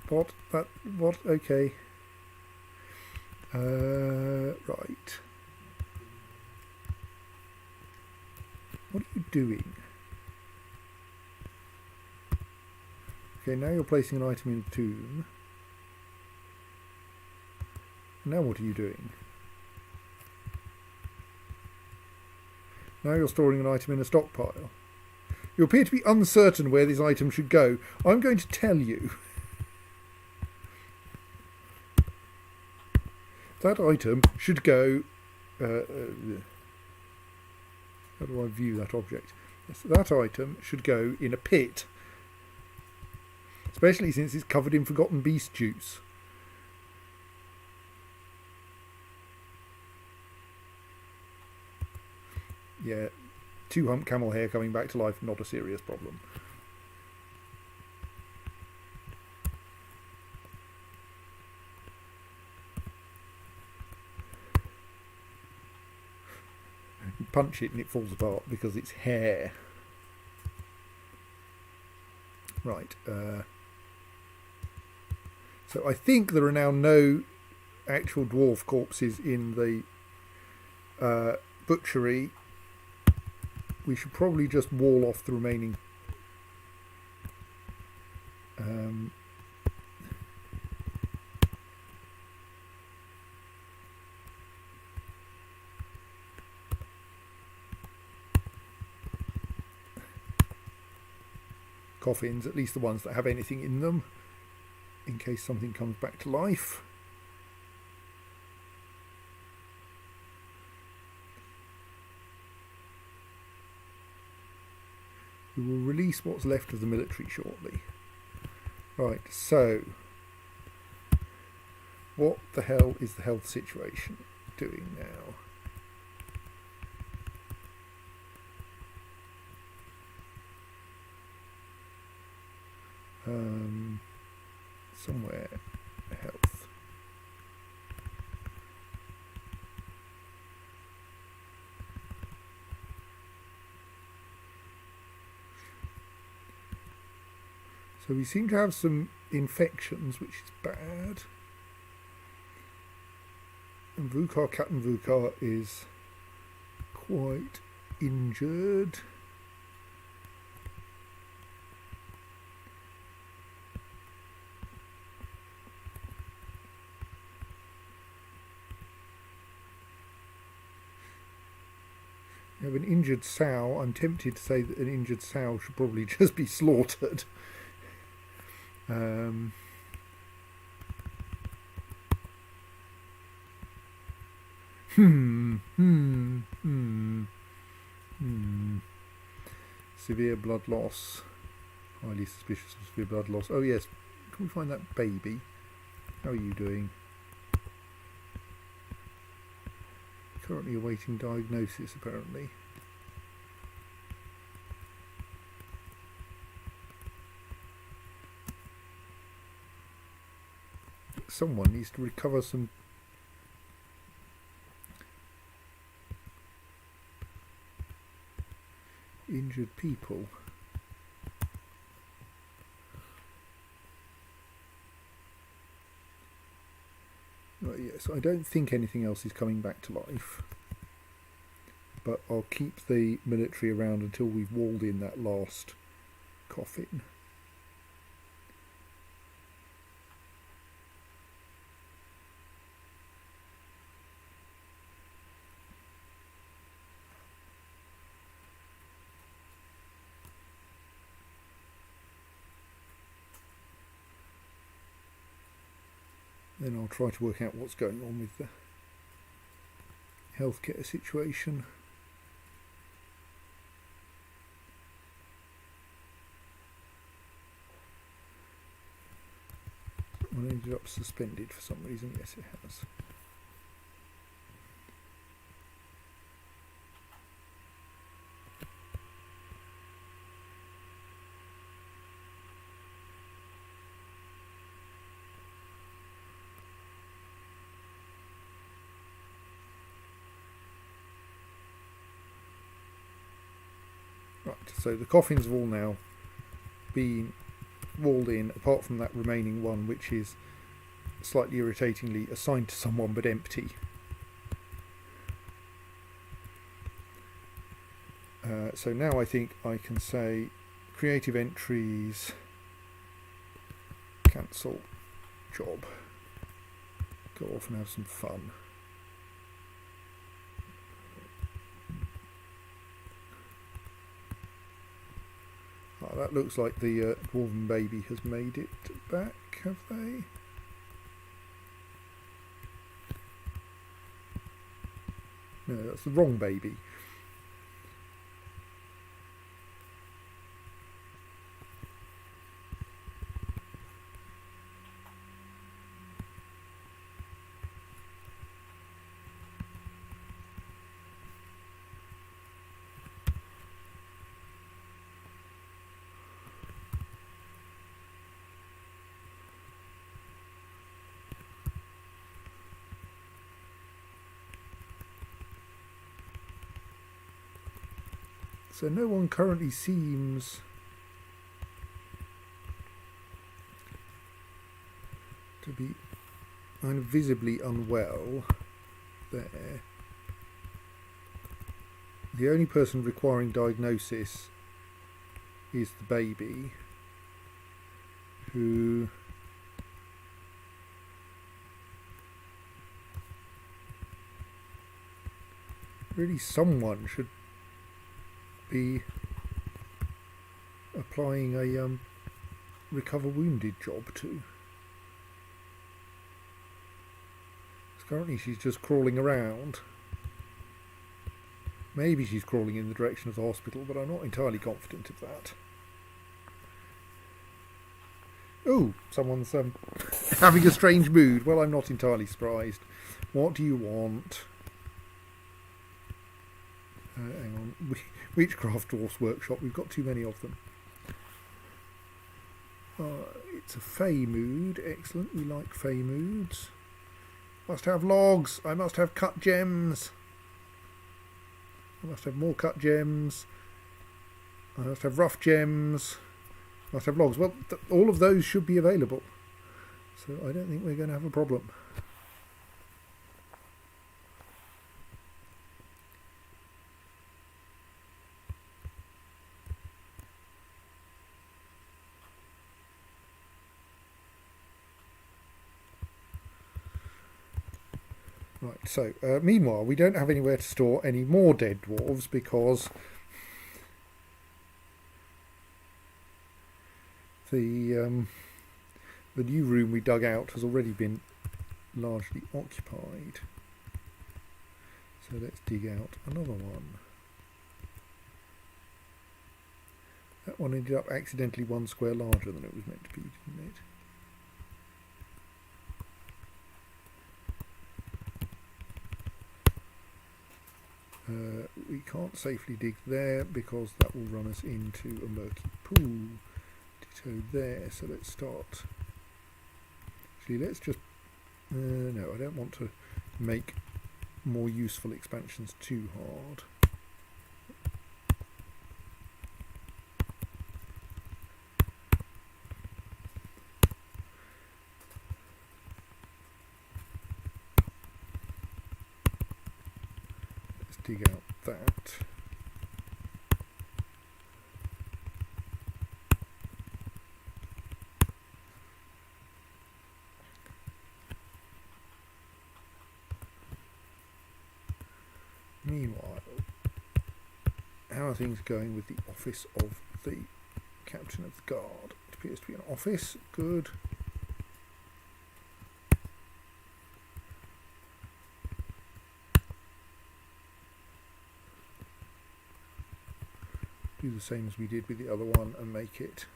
What? Okay. Right. What are you doing? Okay, now you're placing an item in the tomb. Now what are you doing? Now you're storing an item in a stockpile. You appear to be uncertain where this item should go. I'm going to tell you. That item should go... how do I view that object? Yes, that item should go in a pit. Especially since it's covered in forgotten beast juice. Yeah, 2-hump camel hair coming back to life, not a serious problem. punch it and it falls apart because it's hair. Right. So I think there are now no actual dwarf corpses in the butchery. We should probably just wall off the remaining coffins, at least the ones that have anything in them, in case something comes back to life. We will release what's left of the military shortly. Right, so what the hell is the health situation doing now? Somewhere health. So we seem to have some infections, which is bad. And Captain Vukar is quite injured. We have an injured sow. I'm tempted to say that an injured sow should probably just be slaughtered. Severe blood loss. Highly suspicious of severe blood loss. Oh yes, can we find that baby? How are you doing? Currently awaiting diagnosis, apparently. Someone needs to recover some injured people. Right, yes, I don't think anything else is coming back to life, but I'll keep the military around until we've walled in that last coffin. Then I'll try to work out what's going on with the healthcare situation. One ended up suspended for some reason. Yes, it has. Right, so the coffins have all now been walled in, apart from that remaining one, which is slightly irritatingly assigned to someone but empty. So now I think I can say creative entries, cancel job, go off and have some fun. That looks like the dwarven baby has made it back, have they? No, that's the wrong baby. So no one currently seems to be visibly unwell there. The only person requiring diagnosis is the baby, who really someone should be applying a recover wounded job to. Currently she's just crawling around. Maybe she's crawling in the direction of the hospital, but I'm not entirely confident of that. Oh, someone's having a strange mood. Well, I'm not entirely surprised. What do you want? Hang on. Witchcraft Dwarf's Workshop. We've got too many of them. It's a fey mood. Excellent. We like fey moods. Must have logs. I must have cut gems. I must have more cut gems. I must have rough gems. I must have logs. Well, all of those should be available. So I don't think we're going to have a problem. Right, so meanwhile we don't have anywhere to store any more dead dwarves because the new room we dug out has already been largely occupied. So let's dig out another one. That one ended up accidentally 1 square larger than it was meant to be, didn't it? We can't safely dig there because that will run us into a murky pool. Ditto there, so let's start. Actually, let's just... no, I don't want to make more useful expansions too hard. Dig out that. Meanwhile, how are things going with the office of the Captain of the Guard? It appears to be an office. Good. Do the same as we did with the other one and make it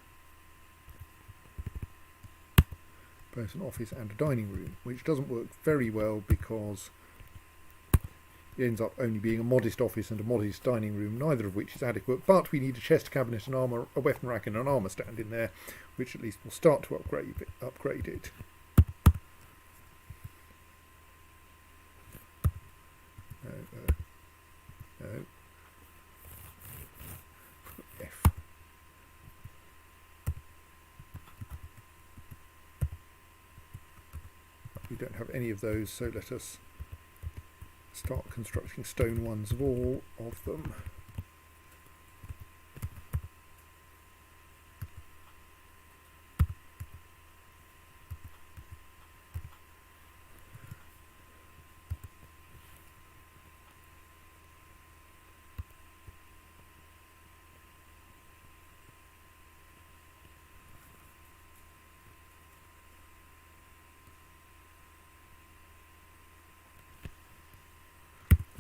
both an office and a dining room, which doesn't work very well because it ends up only being a modest office and a modest dining room, neither of which is adequate. But we need a chest cabinet, an armour, a weapon rack and an armour stand in there, which at least will start to upgrade it. No. F. We don't have any of those, so let us start constructing stone ones of all of them.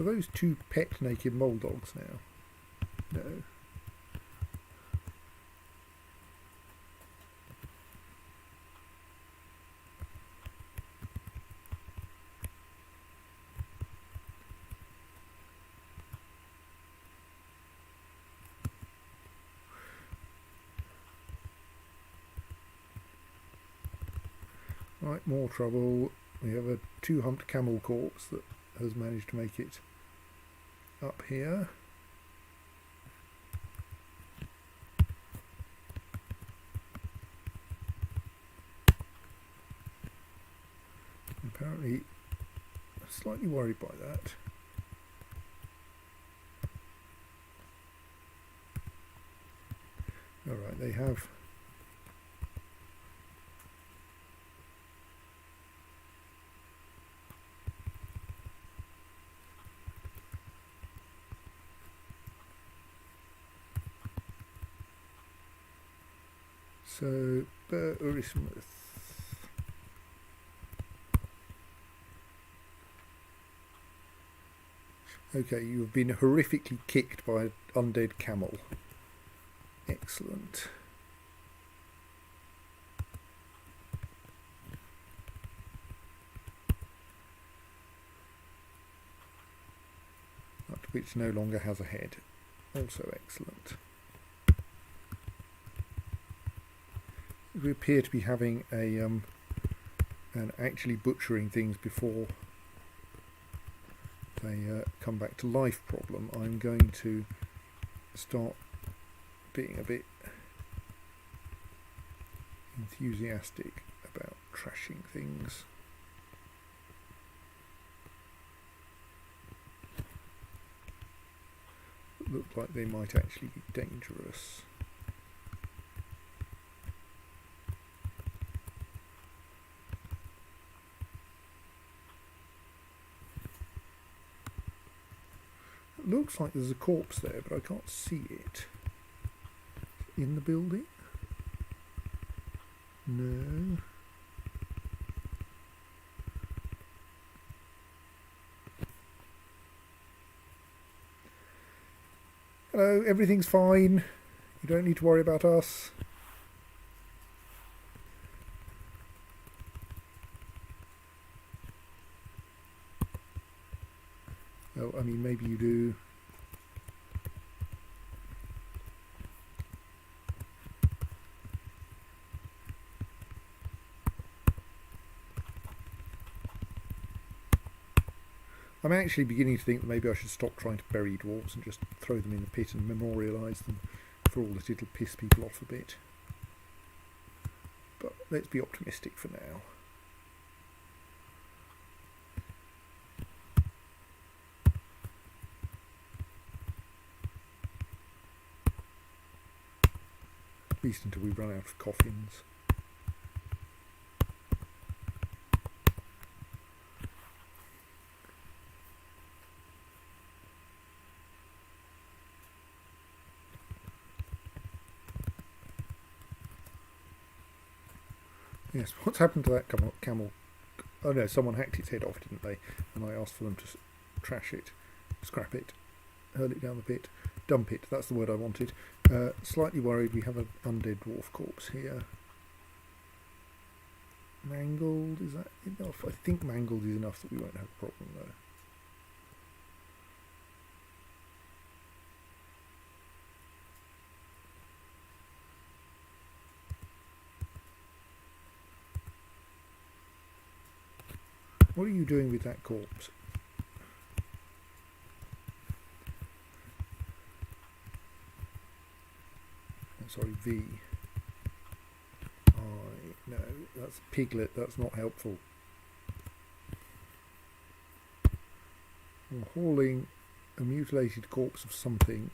Are those 2 pet naked mole dogs now? No. Right, more trouble. We have a 2-humped camel corpse that has managed to make it up here. Slightly worried by that. Alright, they have... So, Urismith. Okay, you've been horrifically kicked by an undead camel. Excellent. That which no longer has a head. Also excellent. We appear to be having a and actually butchering things before they come back to life problem. I'm going to start being a bit enthusiastic about trashing things. That look like they might actually be dangerous. Looks like there's a corpse there, but I can't see it. In the building? No. Hello, everything's fine. You don't need to worry about us. Oh, I mean, maybe you do. I'm actually beginning to think that maybe I should stop trying to bury dwarves and just throw them in the pit and memorialise them, for all that it'll piss people off a bit. But let's be optimistic for now. At least until we run out of coffins. Yes, what's happened to that camel? Oh no, someone hacked its head off, didn't they? And I asked for them to trash it, scrap it, hurl it down the pit, dump it, that's the word I wanted. Slightly worried we have an undead dwarf corpse here. Mangled, is that enough? I think mangled is enough that we won't have a problem though. What are you doing with that corpse? Oh, sorry, V. No, that's piglet, that's not helpful. I'm hauling a mutilated corpse of something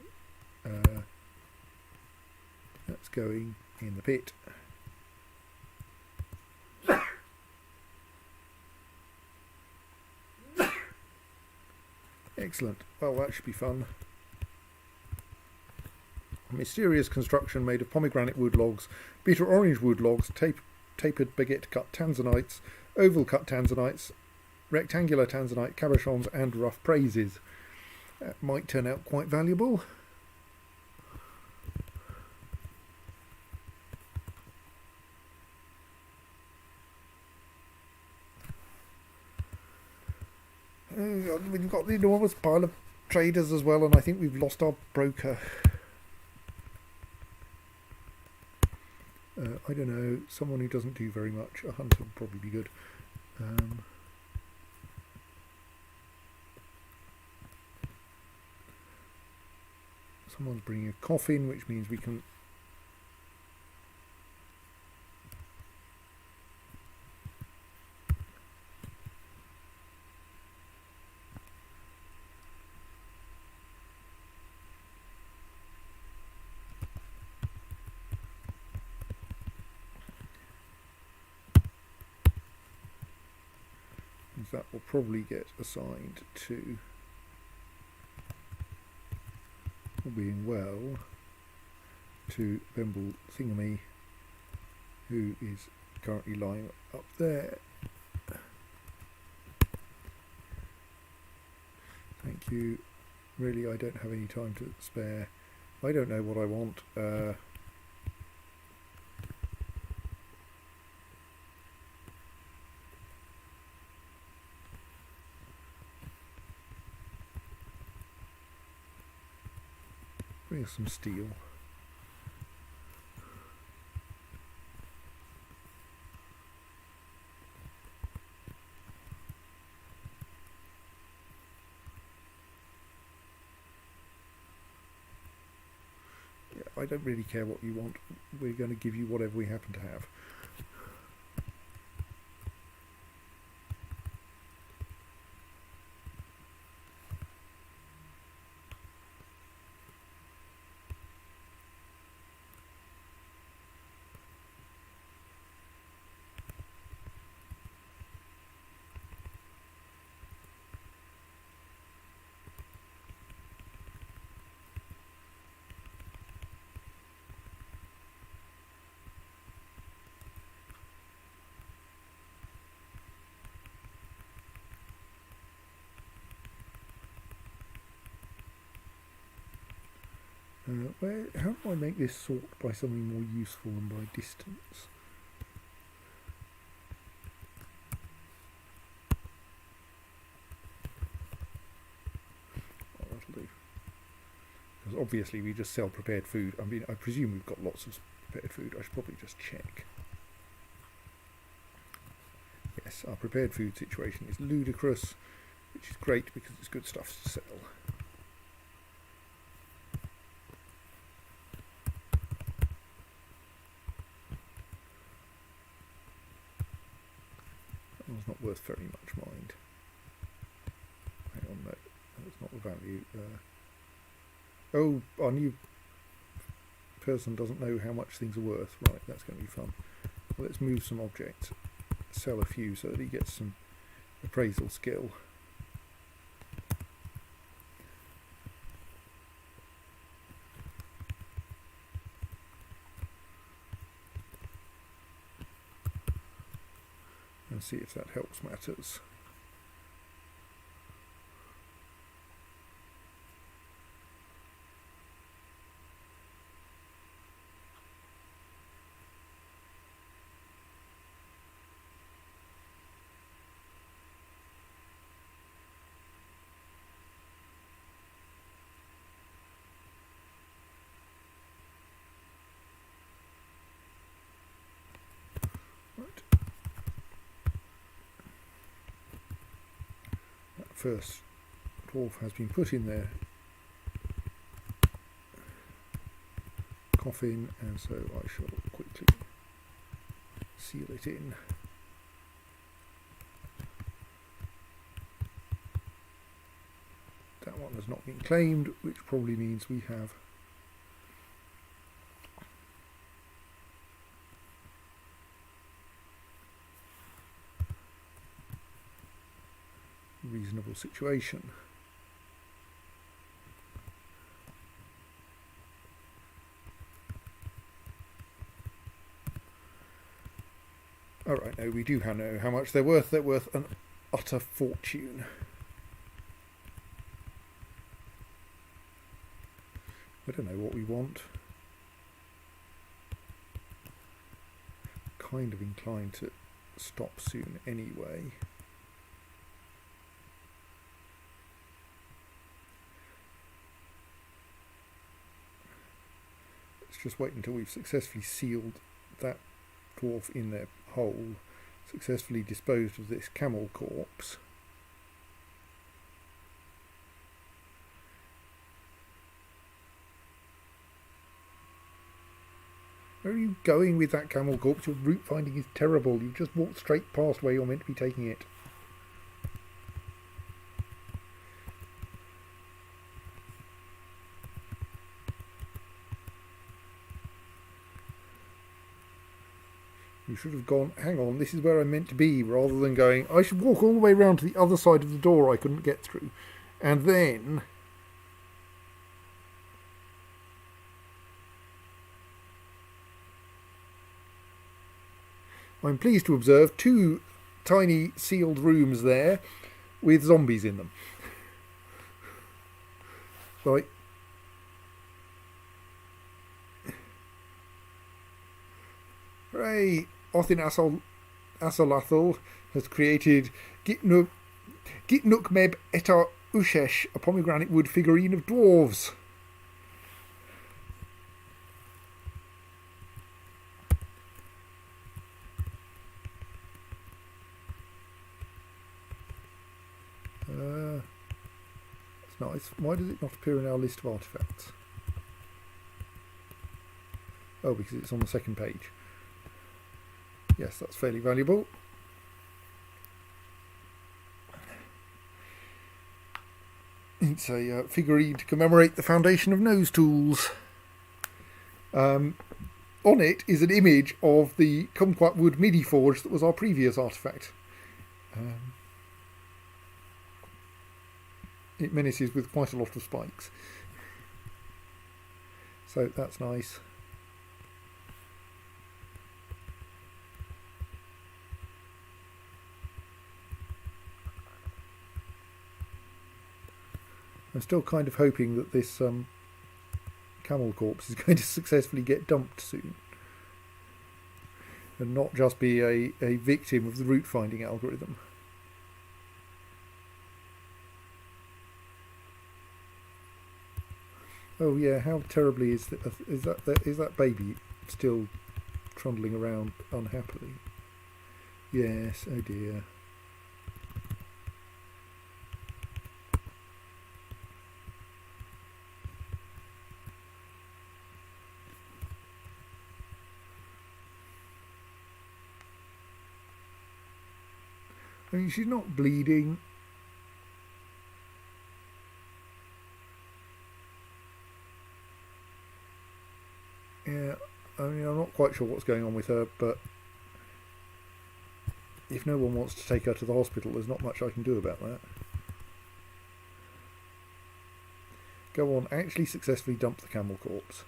that's going in the pit. Excellent. Well, that should be fun. A mysterious construction made of pomegranate wood logs, bitter orange wood logs, tapered baguette cut tanzanites, oval cut tanzanites, rectangular tanzanite cabochons, and rough praises. That might turn out quite valuable. We've got the enormous pile of traders as well, and I think we've lost our broker. I don't know, someone who doesn't do very much. A hunter would probably be good. Someone's bringing a coffin, which means we can... that will probably get assigned to, all being well, to Bemble Thingamy, who is currently lying up there. Thank you. Really, I don't have any time to spare. I don't know what I want. Bring some steel. I don't really care what you want. We're going to give you whatever we happen to have. How do I make this sort by something more useful than by distance? Oh, that'll do. Because obviously we just sell prepared food. I mean, I presume we've got lots of prepared food. I should probably just check. Yes, our prepared food situation is ludicrous, which is great because it's good stuff to sell. It's not worth very much, mind. Hang on, no, that's not the value. Oh, our new person doesn't know how much things are worth. Right, that's going to be fun. Well, let's move some objects, sell a few so that he gets some appraisal skill. And see if that helps matters. First dwarf has been put in their coffin, and so I shall quickly seal it in. That one has not been claimed, which probably means we have reasonable situation. Alright, no, we do know how much they're worth. They're worth an utter fortune. I don't know what we want. Kind of inclined to stop soon anyway. Just wait until we've successfully sealed that dwarf in their hole, successfully disposed of this camel corpse. Where are you going with that camel corpse? Your route finding is terrible. You've just walked straight past where you're meant to be taking it. You should have gone, hang on, this is where I'm meant to be, rather than going, I should walk all the way around to the other side of the door I couldn't get through. And then... I'm pleased to observe 2 tiny sealed rooms there with zombies in them. Right. Hooray! Othin Asolathal has created Gitnuk Meb Etar Ushesh, a pomegranate wood figurine of dwarves. It's nice. Why does it not appear in our list of artefacts? Oh, because it's on the second page. Yes, that's fairly valuable. It's a figurine to commemorate the foundation of Nosetools. On it is an image of the kumquat wood midi forge that was our previous artefact. It menaces with quite a lot of spikes. So that's nice. I'm still kind of hoping that this camel corpse is going to successfully get dumped soon. And not just be a victim of the route finding algorithm. Oh yeah, how terribly is that baby still trundling around unhappily? Yes, oh dear. I mean, she's not bleeding. Yeah, I mean, I'm not quite sure what's going on with her, but if no one wants to take her to the hospital, there's not much I can do about that. Go on, actually successfully dump the camel corpse.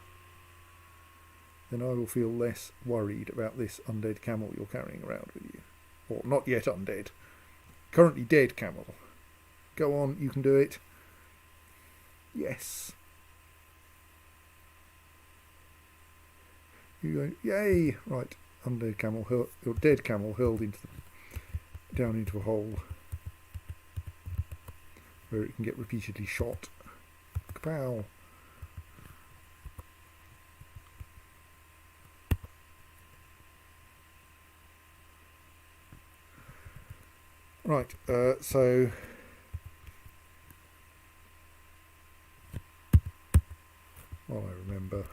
Then I will feel less worried about this undead camel you're carrying around with you. Or not yet undead. Currently dead camel. Go on, you can do it. Yes. You go, yay! Right, undead camel, your dead camel hurled down into a hole where it can get repeatedly shot. Kapow! Right, so I remember.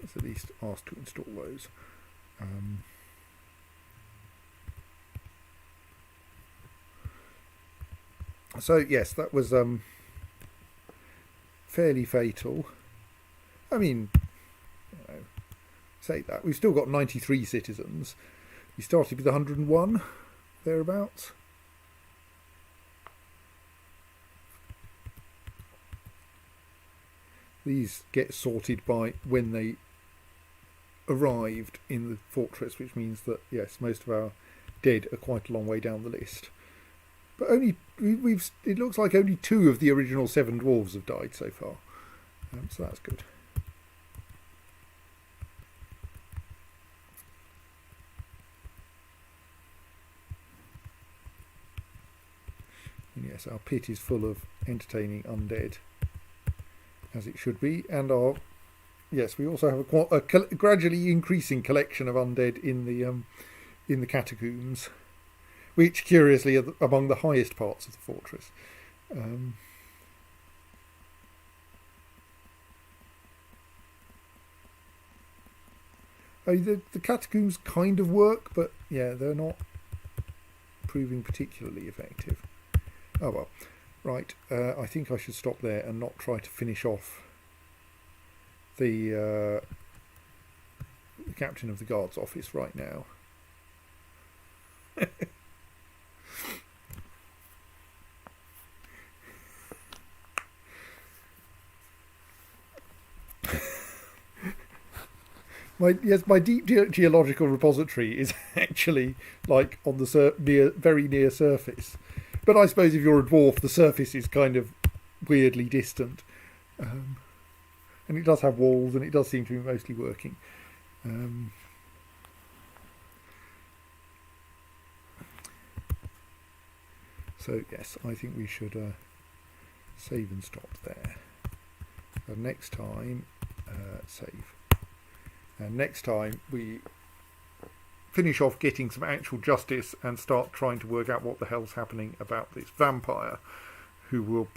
Let's at least ask to install those. So yes, that was fairly fatal. I mean, you know, say that we've still got 93 citizens. We started with 101 thereabouts. These get sorted by when they arrived in the fortress, which means that yes, most of our dead are quite a long way down the list. But only it looks like only 2 of the original 7 dwarves have died so far, so that's good. And yes, our pit is full of entertaining undead, as it should be, and yes, we also have a gradually increasing collection of undead in the catacombs, which curiously are among the highest parts of the fortress. The catacombs kind of work, but yeah, they're not proving particularly effective. Oh well. Right, I think I should stop there and not try to finish off the captain of the guard's office right now. My deep geological repository is actually like on the very near surface. But I suppose if you're a dwarf, the surface is kind of weirdly distant. And it does have walls, and it does seem to be mostly working. So, yes, I think we should save and stop there. And next time, save. And next time, we finish off getting some actual justice and start trying to work out what the hell's happening about this vampire, who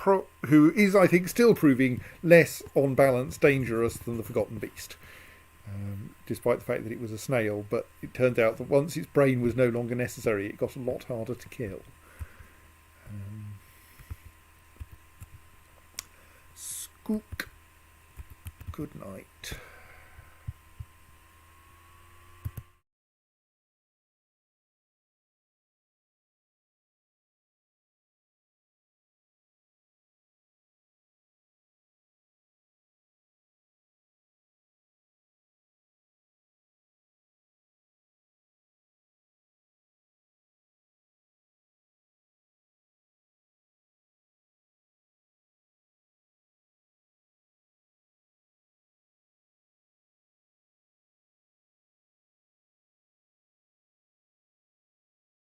is, I think, still proving less on balance dangerous than the Forgotten Beast, despite the fact that it was a snail. But it turns out that once its brain was no longer necessary, it got a lot harder to kill. Skook. Good night.